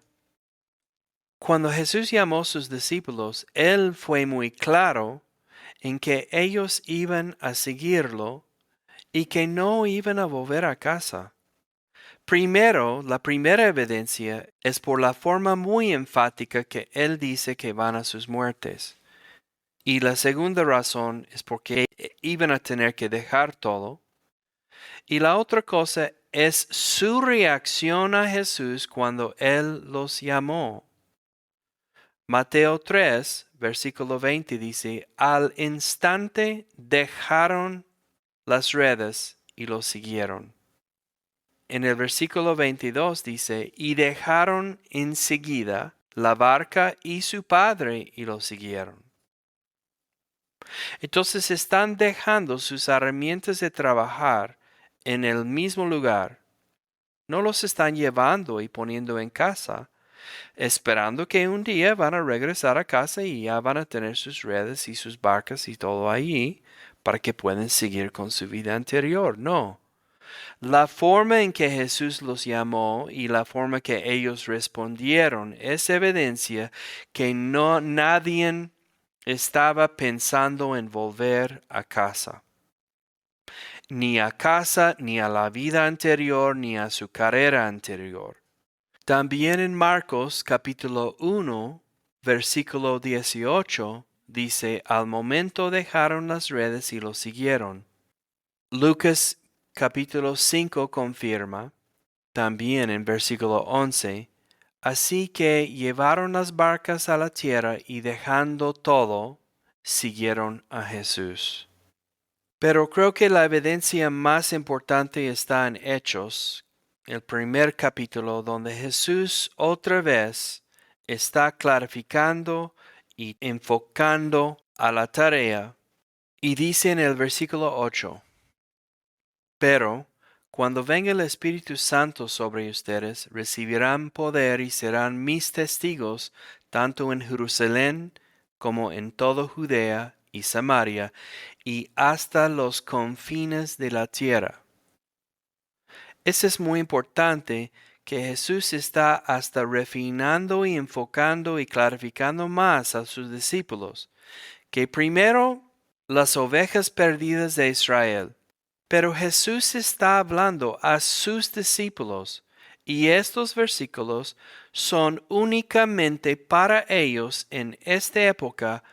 S2: Cuando Jesús llamó a sus discípulos, Él fue muy claro en que ellos iban a seguirlo y que no iban a volver a casa. Primero, la primera evidencia es por la forma muy enfática que Él dice que van a sus muertes. Y la segunda razón es porque iban a tener que dejar todo. Y la otra cosa es su reacción a Jesús cuando Él los llamó. Mateo 3, versículo 20 dice, al instante dejaron las redes y lo siguieron. En el versículo 22 dice, y dejaron enseguida la barca y su padre y lo siguieron. Entonces están dejando sus herramientas de trabajar en el mismo lugar. No los están llevando y poniendo en casa, esperando que un día van a regresar a casa y ya van a tener sus redes y sus barcas y todo allí para que puedan seguir con su vida anterior. No. La forma en que Jesús los llamó y la forma que ellos respondieron es evidencia que nadie estaba pensando en volver a casa. Ni a casa, ni a la vida anterior, ni a su carrera anterior. También en Marcos capítulo 1, versículo 18, dice, al momento dejaron las redes y lo siguieron. Lucas capítulo 5 confirma, también en versículo 11, Así que llevaron las barcas a la tierra y dejando todo, siguieron a Jesús. Pero creo que la evidencia más importante está en Hechos, el primer capítulo, donde Jesús otra vez está clarificando y enfocando a la tarea. Y dice en el versículo 8, pero cuando venga el Espíritu Santo sobre ustedes, recibirán poder y serán mis testigos tanto en Jerusalén como en toda Judea y Samaria y hasta los confines de la tierra. Eso es muy importante, que Jesús está hasta refinando y enfocando y clarificando más a sus discípulos, que primero las ovejas perdidas de Israel. Pero Jesús está hablando a sus discípulos y estos versículos son únicamente para ellos en esta época,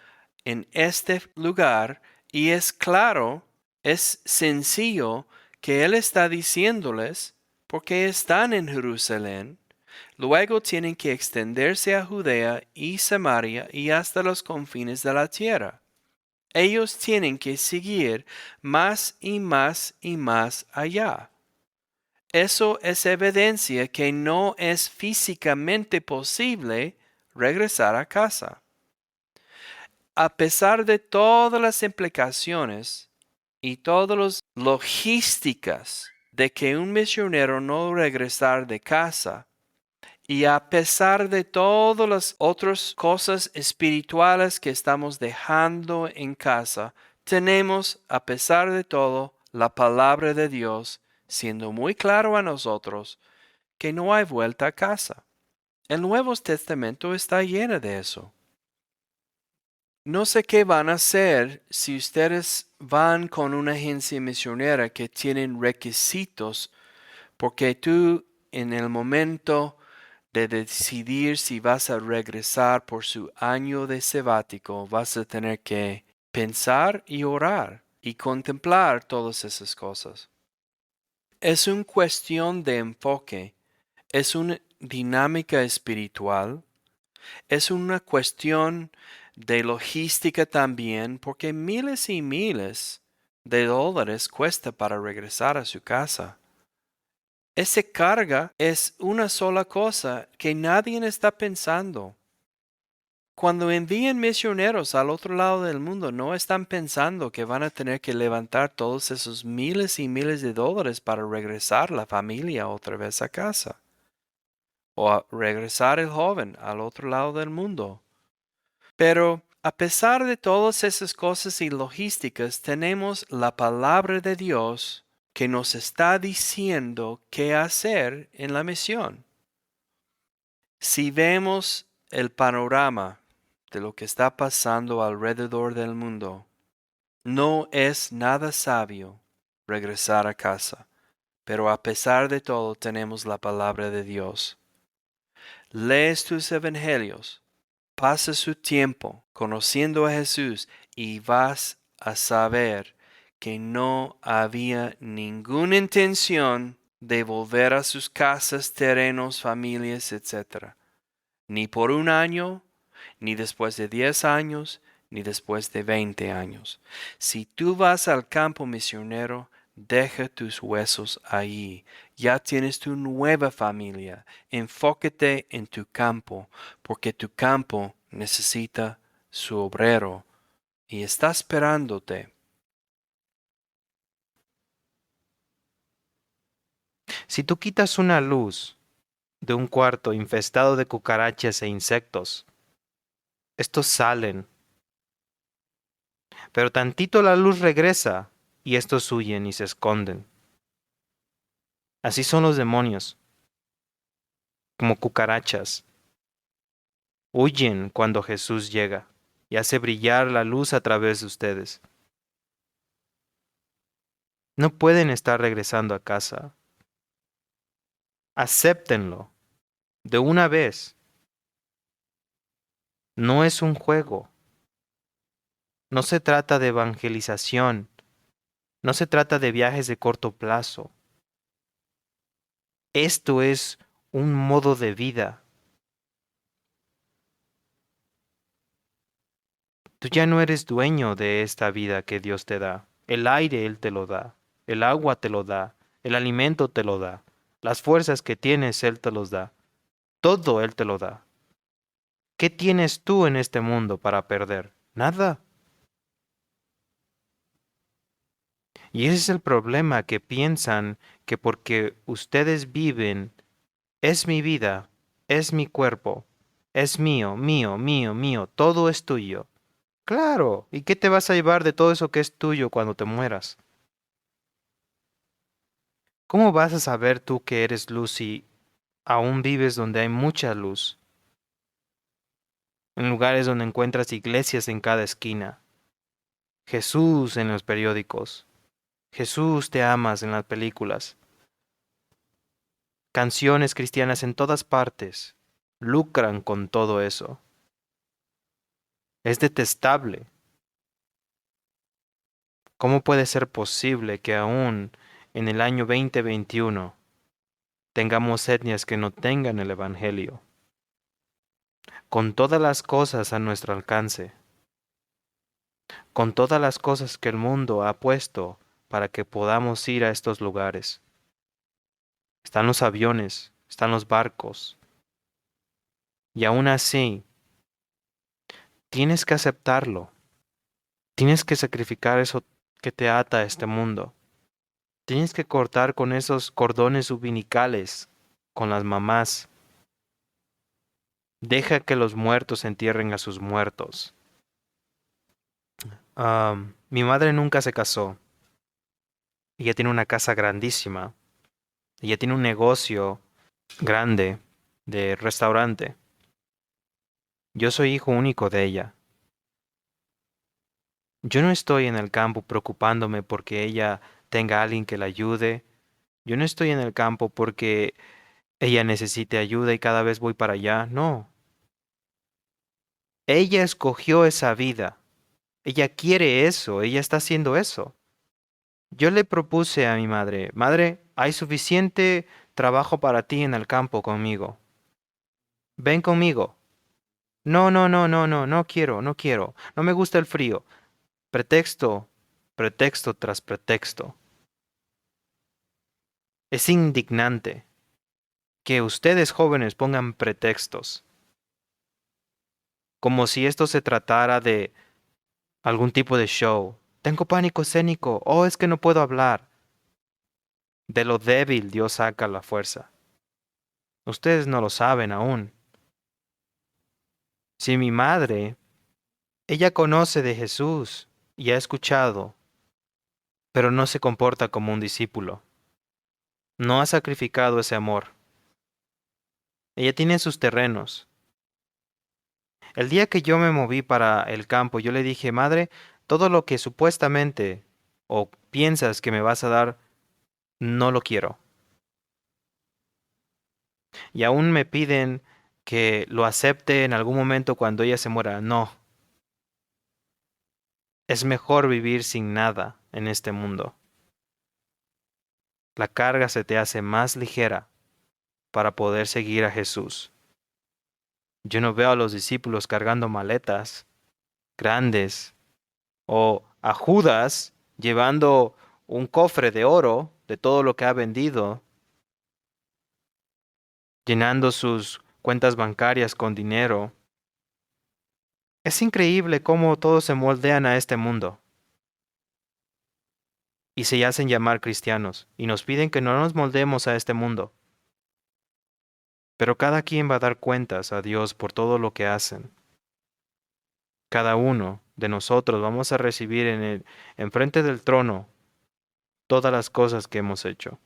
S2: en este lugar, y es claro, es sencillo que Él está diciéndoles porque están en Jerusalén. Luego tienen que extenderse a Judea y Samaria y hasta los confines de la tierra. Ellos tienen que seguir más y más y más allá. Eso es evidencia que no es físicamente posible regresar a casa. A pesar de todas las implicaciones y todas las logísticas de que un misionero no regresar de casa, y a pesar de todas las otras cosas espirituales que estamos dejando en casa, tenemos, a pesar de todo, la palabra de Dios siendo muy claro a nosotros que no hay vuelta a casa. El Nuevo Testamento está lleno de eso. No sé qué van a hacer si ustedes van con una agencia misionera que tienen requisitos, porque tú en el momento de decidir si vas a regresar por su año de sabático, vas a tener que pensar y orar y contemplar todas esas cosas. Es una cuestión de enfoque, es una dinámica espiritual, es una cuestión de logística también, porque miles y miles de dólares cuesta para regresar a su casa. Esa carga es una sola cosa que nadie está pensando. Cuando envían misioneros al otro lado del mundo, no están pensando que van a tener que levantar todos esos miles y miles de dólares para regresar la familia otra vez a casa. O a regresar el joven al otro lado del mundo. Pero a pesar de todas esas cosas y logísticas, tenemos la palabra de Dios que nos está diciendo qué hacer en la misión. Si vemos el panorama de lo que está pasando alrededor del mundo, no es nada sabio regresar a casa, pero a pesar de todo tenemos la palabra de Dios. Lees tus evangelios, pasa su tiempo conociendo a Jesús y vas a saber que no había ninguna intención de volver a sus casas, terrenos, familias, etc. Ni por un año, ni después de 10 años, ni después de 20 años. Si tú vas al campo misionero, deja tus huesos allí. Ya tienes tu nueva familia. Enfócate en tu campo, porque tu campo necesita su obrero y está esperándote.
S1: Si tú quitas una luz de un cuarto infestado de cucarachas e insectos, estos salen, pero tantito la luz regresa y estos huyen y se esconden. Así son los demonios, como cucarachas. Huyen cuando Jesús llega y hace brillar la luz a través de ustedes. No pueden estar regresando a casa. Acéptenlo de una vez. No es un juego. No se trata de evangelización. No se trata de viajes de corto plazo. Esto es un modo de vida. Tú ya no eres dueño de esta vida que Dios te da. El aire Él te lo da, el agua te lo da, el alimento te lo da, las fuerzas que tienes Él te los da, todo Él te lo da. ¿Qué tienes tú en este mundo para perder? Nada. Y ese es el problema, que piensan que porque ustedes viven, es mi vida, es mi cuerpo, es mío, mío, mío, mío, todo es tuyo. Claro, ¿y qué te vas a llevar de todo eso que es tuyo cuando te mueras? ¿Cómo vas a saber tú que eres luz si aún vives donde hay mucha luz? En lugares donde encuentras iglesias en cada esquina, Jesús en los periódicos, Jesús te amas en las películas, canciones cristianas en todas partes, lucran con todo eso. Es detestable. ¿Cómo puede ser posible que aún en el año 2021 tengamos etnias que no tengan el Evangelio, con todas las cosas a nuestro alcance, con todas las cosas que el mundo ha puesto para que podamos ir a estos lugares? Están los aviones, están los barcos, y aún así tienes que aceptarlo, tienes que sacrificar eso que te ata a este mundo, tienes que cortar con esos cordones umbilicales con las mamás. Deja que los muertos entierren a sus muertos. Mi madre nunca se casó. Ella tiene una casa grandísima. Ella tiene un negocio grande de restaurante. Yo soy hijo único de ella. Yo no estoy en el campo preocupándome porque ella tenga a alguien que la ayude. Yo no estoy en el campo porque ella necesite ayuda y cada vez voy para allá. No. Ella escogió esa vida. Ella quiere eso. Ella está haciendo eso. Yo le propuse a mi madre, madre, hay suficiente trabajo para ti en el campo conmigo. Ven conmigo. No, no, no, no, no, no quiero, no quiero. No me gusta el frío. Pretexto, pretexto tras pretexto. Es indignante que ustedes jóvenes pongan pretextos, como si esto se tratara de algún tipo de show. Tengo pánico escénico. Oh, es que no puedo hablar. De lo débil Dios saca la fuerza. Ustedes no lo saben aún. Si mi madre, ella conoce de Jesús y ha escuchado, pero no se comporta como un discípulo. No ha sacrificado ese amor. Ella tiene sus terrenos. El día que yo me moví para el campo, yo le dije, madre, todo lo que supuestamente o piensas que me vas a dar, no lo quiero. Y aún me piden que lo acepte en algún momento cuando ella se muera. No, es mejor vivir sin nada en este mundo. La carga se te hace más ligera para poder seguir a Jesús. Yo no veo a los discípulos cargando maletas grandes o a Judas llevando un cofre de oro de todo lo que ha vendido, llenando sus cuentas bancarias con dinero. Es increíble cómo todos se moldean a este mundo y se hacen llamar cristianos y nos piden que no nos moldemos a este mundo. Pero cada quien va a dar cuentas a Dios por todo lo que hacen. Cada uno de nosotros vamos a recibir enfrente del trono todas las cosas que hemos hecho.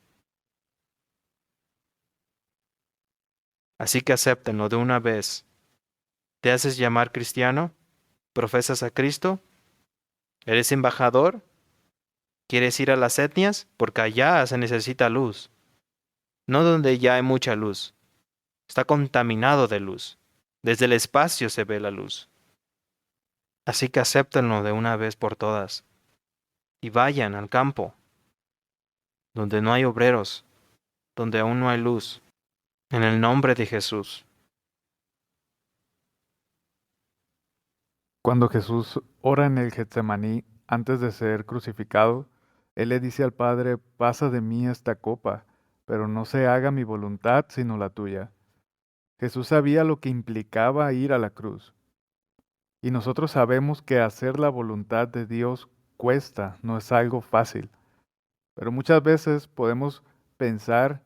S1: Así que acéptenlo de una vez. ¿Te haces llamar cristiano? ¿Profesas a Cristo? ¿Eres embajador? ¿Quieres ir a las etnias? Porque allá se necesita luz. No donde ya hay mucha luz. Está contaminado de luz. Desde el espacio se ve la luz. Así que acéptenlo de una vez por todas. Y vayan al campo, donde no hay obreros, donde aún no hay luz. En el nombre de Jesús.
S3: Cuando Jesús ora en el Getsemaní antes de ser crucificado, Él le dice al Padre, pasa de mí esta copa, pero no se haga mi voluntad sino la tuya. Jesús sabía lo que implicaba ir a la cruz, y nosotros sabemos que hacer la voluntad de Dios cuesta, no es algo fácil, pero muchas veces podemos pensar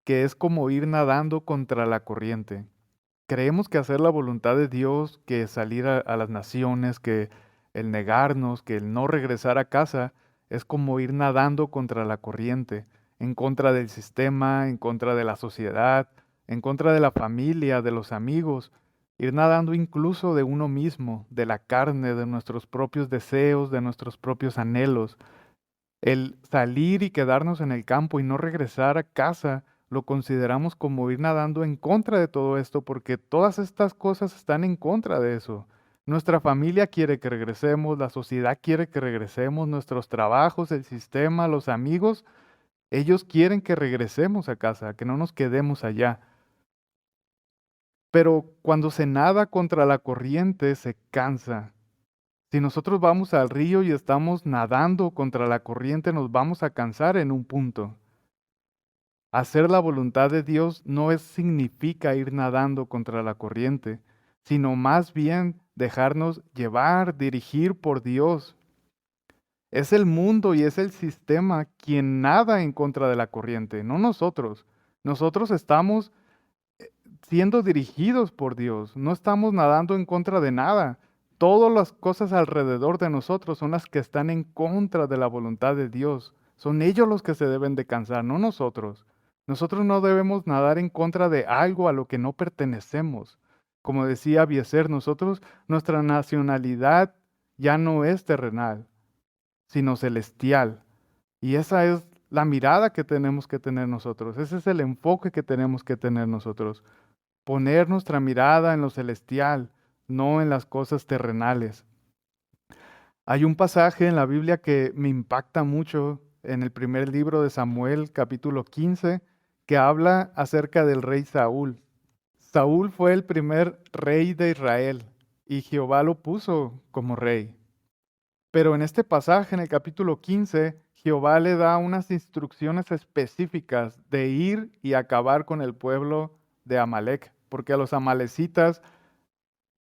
S3: que es como ir nadando contra la corriente. Creemos que hacer la voluntad de Dios, que salir a las naciones, que el negarnos, que el no regresar a casa, es como ir nadando contra la corriente, en contra del sistema, en contra de la sociedad, en contra de la familia, de los amigos, ir nadando incluso de uno mismo, de la carne, de nuestros propios deseos, de nuestros propios anhelos. El salir y quedarnos en el campo y no regresar a casa lo consideramos como ir nadando en contra de todo esto porque todas estas cosas están en contra de eso. Nuestra familia quiere que regresemos, la sociedad quiere que regresemos, nuestros trabajos, el sistema, los amigos, ellos quieren que regresemos a casa, que no nos quedemos allá. Pero cuando se nada contra la corriente, se cansa. Si nosotros vamos al río y estamos nadando contra la corriente, nos vamos a cansar en un punto. Hacer la voluntad de Dios significa ir nadando contra la corriente, sino más bien dejarnos llevar, dirigir por Dios. Es el mundo y es el sistema quien nada en contra de la corriente, no nosotros. Nosotros estamos siendo dirigidos por Dios, no estamos nadando en contra de nada. Todas las cosas alrededor de nosotros son las que están en contra de la voluntad de Dios. Son ellos los que se deben de cansar, no nosotros. Nosotros no debemos nadar en contra de algo a lo que no pertenecemos. Como decía Bieser, nuestra nacionalidad ya no es terrenal, sino celestial. Y esa es la mirada que tenemos que tener nosotros. Ese es el enfoque que tenemos que tener nosotros. Poner nuestra mirada en lo celestial, no en las cosas terrenales. Hay un pasaje en la Biblia que me impacta mucho en el primer libro de Samuel, capítulo 15, que habla acerca del rey Saúl. Saúl fue el primer rey de Israel y Jehová lo puso como rey. Pero en este pasaje, en el capítulo 15, Jehová le da unas instrucciones específicas de ir y acabar con el pueblo de Amalec, porque a los amalecitas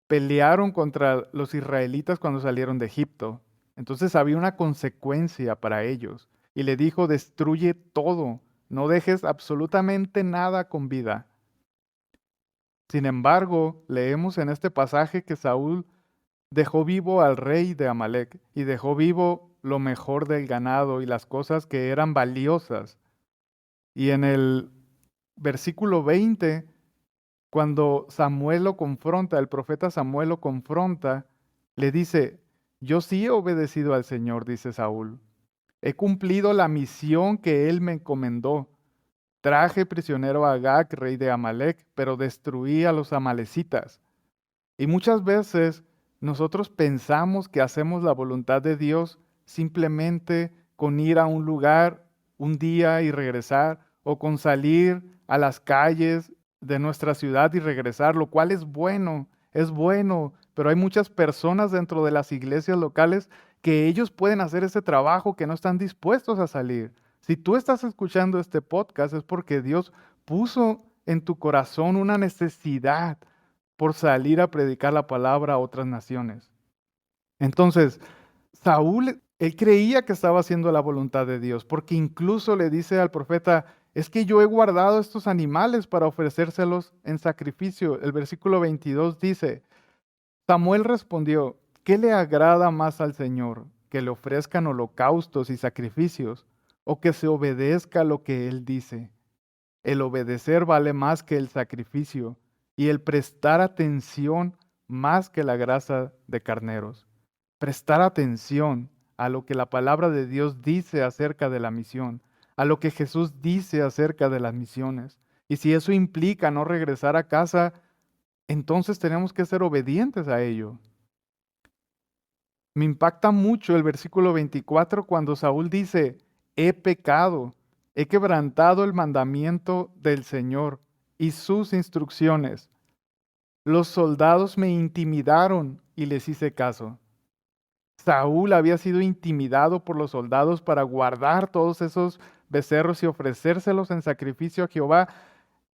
S3: pelearon contra los israelitas cuando salieron de Egipto. Entonces había una consecuencia para ellos. Y le dijo, destruye todo, no dejes absolutamente nada con vida. Sin embargo, leemos en este pasaje que Saúl dejó vivo al rey de Amalec y dejó vivo lo mejor del ganado y las cosas que eran valiosas. Y en el versículo 20, cuando Samuel lo confronta, el profeta Samuel lo confronta, le dice, yo sí he obedecido al Señor, dice Saúl. He cumplido la misión que él me encomendó. Traje prisionero a Agag, rey de Amalec, pero destruí a los amalecitas. Y muchas veces nosotros pensamos que hacemos la voluntad de Dios simplemente con ir a un lugar un día y regresar, o con salir a las calles de nuestra ciudad y regresar, lo cual es bueno, pero hay muchas personas dentro de las iglesias locales que ellos pueden hacer ese trabajo, que no están dispuestos a salir. Si tú estás escuchando este podcast es porque Dios puso en tu corazón una necesidad por salir a predicar la palabra a otras naciones. Entonces, Saúl, él creía que estaba haciendo la voluntad de Dios, porque incluso le dice al profeta, es que yo he guardado estos animales para ofrecérselos en sacrificio. El versículo 22 dice, Samuel respondió, ¿qué le agrada más al Señor? ¿Que le ofrezcan holocaustos y sacrificios o que se obedezca lo que Él dice? El obedecer vale más que el sacrificio y el prestar atención más que la grasa de carneros. Prestar atención a lo que la palabra de Dios dice acerca de la misión, a lo que Jesús dice acerca de las misiones. Y si eso implica no regresar a casa, entonces tenemos que ser obedientes a ello. Me impacta mucho el versículo 24 cuando Saúl dice, he pecado, he quebrantado el mandamiento del Señor y sus instrucciones. Los soldados me intimidaron y les hice caso. Saúl había sido intimidado por los soldados para guardar todos esos becerros y ofrecérselos en sacrificio a Jehová.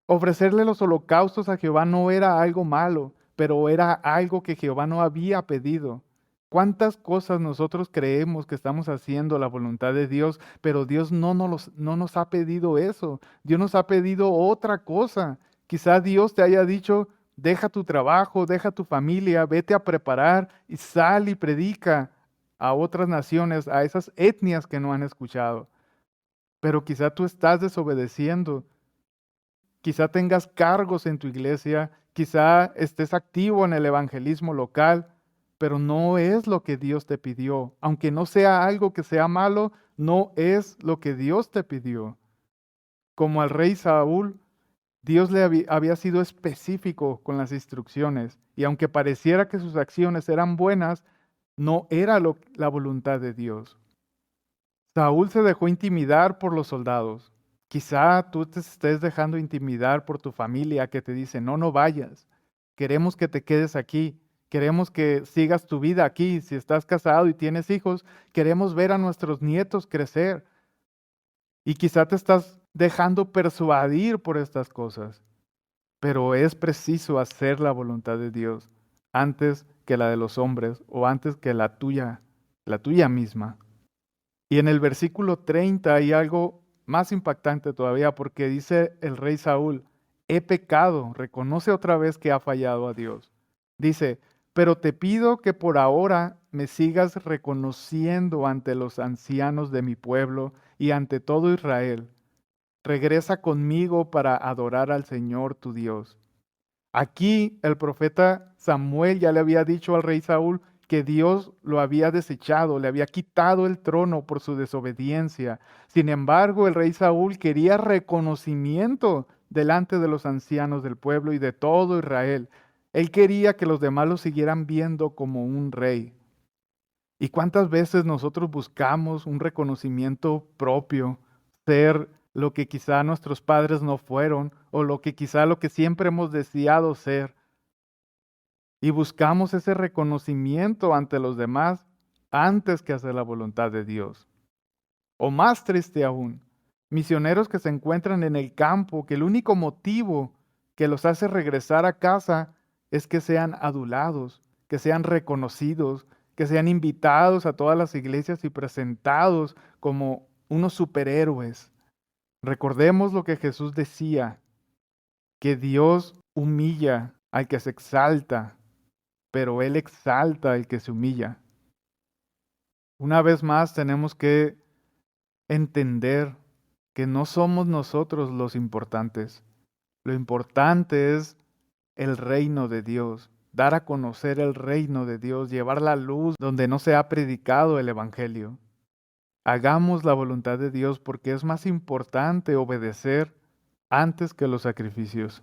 S3: Ofrecerle los holocaustos a Jehová no era algo malo, pero era algo que Jehová no había pedido. ¿Cuántas cosas nosotros creemos que estamos haciendo la voluntad de Dios, pero Dios no nos ha pedido eso? Dios nos ha pedido otra cosa. Quizá Dios te haya dicho, deja tu trabajo, deja tu familia, vete a preparar y sal y predica a otras naciones, a esas etnias que no han escuchado. Pero quizá tú estás desobedeciendo. Quizá tengas cargos en tu iglesia, quizá estés activo en el evangelismo local, pero no es lo que Dios te pidió. Aunque no sea algo que sea malo, no es lo que Dios te pidió. Como al rey Saúl, Dios había sido específico con las instrucciones, y aunque pareciera que sus acciones eran buenas, no era la voluntad de Dios. Saúl se dejó intimidar por los soldados. Quizá tú te estés dejando intimidar por tu familia que te dice, no, no vayas. Queremos que te quedes aquí. Queremos que sigas tu vida aquí. Si estás casado y tienes hijos, queremos ver a nuestros nietos crecer. Y quizá te estás dejando persuadir por estas cosas. Pero es preciso hacer la voluntad de Dios antes que la de los hombres o antes que la tuya misma. Y en el versículo 30 hay algo más impactante todavía porque dice el rey Saúl, he pecado, reconoce otra vez que ha fallado a Dios. Dice, pero te pido que por ahora me sigas reconociendo ante los ancianos de mi pueblo y ante todo Israel. Regresa conmigo para adorar al Señor tu Dios. Aquí el profeta Samuel ya le había dicho al rey Saúl que Dios lo había desechado, le había quitado el trono por su desobediencia. Sin embargo, el rey Saúl quería reconocimiento delante de los ancianos del pueblo y de todo Israel. Él quería que los demás lo siguieran viendo como un rey. ¿Y cuántas veces nosotros buscamos un reconocimiento propio, ser lo que quizá nuestros padres no fueron o lo que siempre hemos deseado ser? Y buscamos ese reconocimiento ante los demás antes que hacer la voluntad de Dios. O más triste aún, misioneros que se encuentran en el campo, que el único motivo que los hace regresar a casa es que sean adulados, que sean reconocidos, que sean invitados a todas las iglesias y presentados como unos superhéroes. Recordemos lo que Jesús decía, que Dios humilla al que se exalta, pero Él exalta al que se humilla. Una vez más tenemos que entender que no somos nosotros los importantes. Lo importante es el reino de Dios, dar a conocer el reino de Dios, llevar la luz donde no se ha predicado el Evangelio. Hagamos la voluntad de Dios porque es más importante obedecer antes que los sacrificios.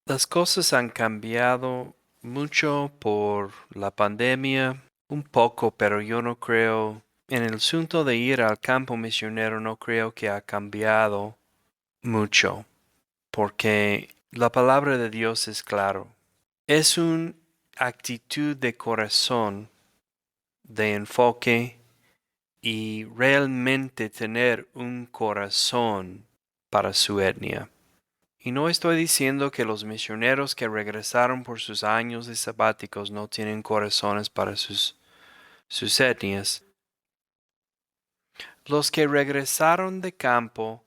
S2: Las cosas han cambiado mucho por la pandemia, un poco, pero yo no creo, en el asunto de ir al campo misionero, no creo que ha cambiado mucho, porque la palabra de Dios es claro. Es una actitud de corazón, de enfoque y realmente tener un corazón para su etnia. Y no estoy diciendo que los misioneros que regresaron por sus años de sabáticos no tienen corazones para sus etnias. Los que regresaron de campo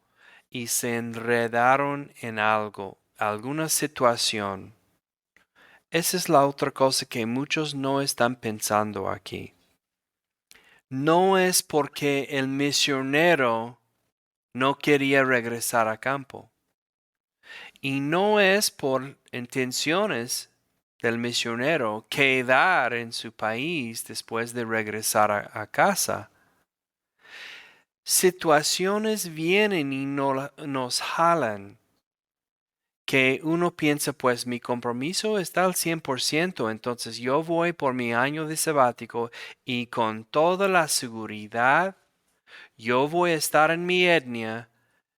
S2: y se enredaron en algo, alguna situación. Esa es la otra cosa que muchos no están pensando aquí. No es porque el misionero no quería regresar a campo. Y no es por intenciones del misionero quedar en su país después de regresar a casa. Situaciones vienen y nos jalan, que uno piensa, pues mi compromiso está al 100%, entonces yo voy por mi año de sabático y con toda la seguridad, yo voy a estar en mi etnia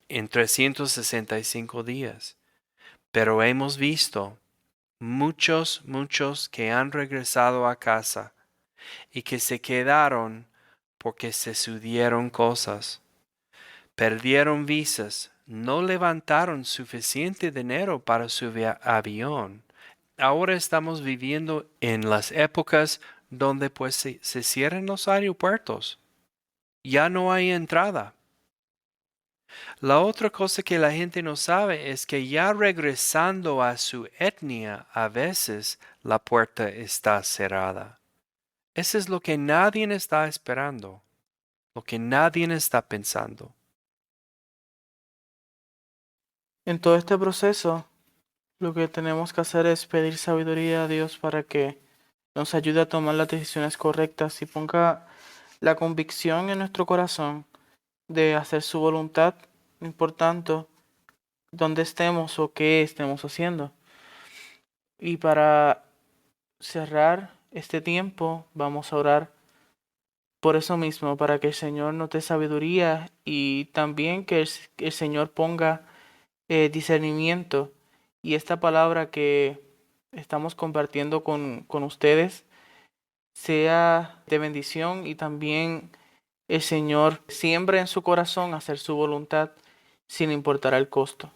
S2: en 365 días. Pero hemos visto muchos que han regresado a casa y que se quedaron porque se sucedieron cosas. Perdieron visas, no levantaron suficiente dinero para su avión. Ahora estamos viviendo en las épocas donde pues se cierran los aeropuertos. Ya no hay entrada. La otra cosa que la gente no sabe es que ya regresando a su etnia, a veces la puerta está cerrada. Eso es lo que nadie está esperando, lo que nadie está pensando.
S4: En todo este proceso, lo que tenemos que hacer es pedir sabiduría a Dios para que nos ayude a tomar las decisiones correctas y ponga la convicción en nuestro corazón de hacer su voluntad, no importando dónde estemos o qué estemos haciendo. Y para cerrar este tiempo, vamos a orar por eso mismo, para que el Señor nos dé sabiduría y también que el Señor ponga discernimiento. Y esta palabra que estamos compartiendo con ustedes sea de bendición y también el Señor siembre en su corazón hacer su voluntad sin importar el costo.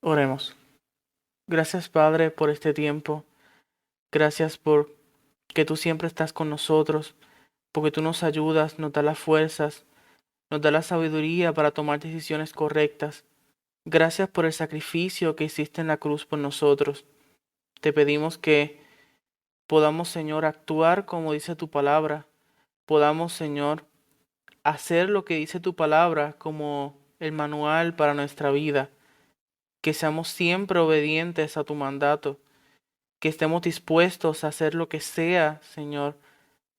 S4: Oremos. Gracias, Padre, por este tiempo. Gracias por que tú siempre estás con nosotros, porque tú nos ayudas, nos das las fuerzas, nos das la sabiduría para tomar decisiones correctas. Gracias por el sacrificio que hiciste en la cruz por nosotros. Te pedimos que podamos, Señor, actuar como dice tu palabra. Podamos, Señor, hacer lo que dice tu palabra como el manual para nuestra vida. Que seamos siempre obedientes a tu mandato. Que estemos dispuestos a hacer lo que sea, Señor,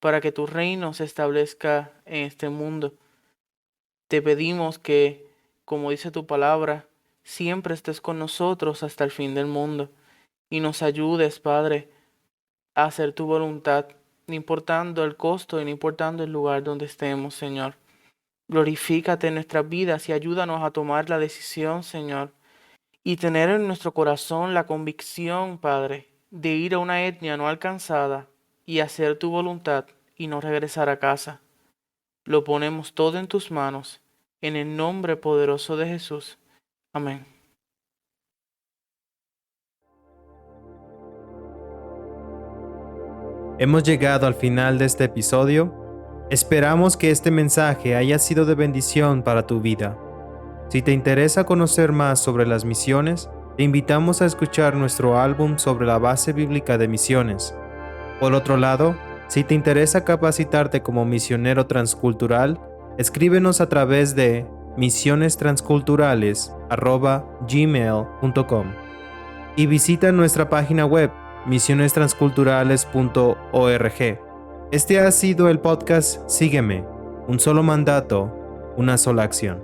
S4: para que tu reino se establezca en este mundo. Te pedimos que, como dice tu palabra, siempre estés con nosotros hasta el fin del mundo y nos ayudes, Padre, a hacer tu voluntad, no importando el costo y no importando el lugar donde estemos, Señor. Glorifícate en nuestras vidas y ayúdanos a tomar la decisión, Señor, y tener en nuestro corazón la convicción, Padre, de ir a una etnia no alcanzada y hacer tu voluntad y no regresar a casa. Lo ponemos todo en tus manos, en el nombre poderoso de Jesús. Amén.
S5: Hemos llegado al final de este episodio. Esperamos que este mensaje haya sido de bendición para tu vida. Si te interesa conocer más sobre las misiones, te invitamos a escuchar nuestro álbum sobre la base bíblica de misiones. Por otro lado, si te interesa capacitarte como misionero transcultural, escríbenos a través de misionestransculturales@gmail.com y visita nuestra página web misionestransculturales.org. Este ha sido el podcast Sígueme, un solo mandato, una sola acción.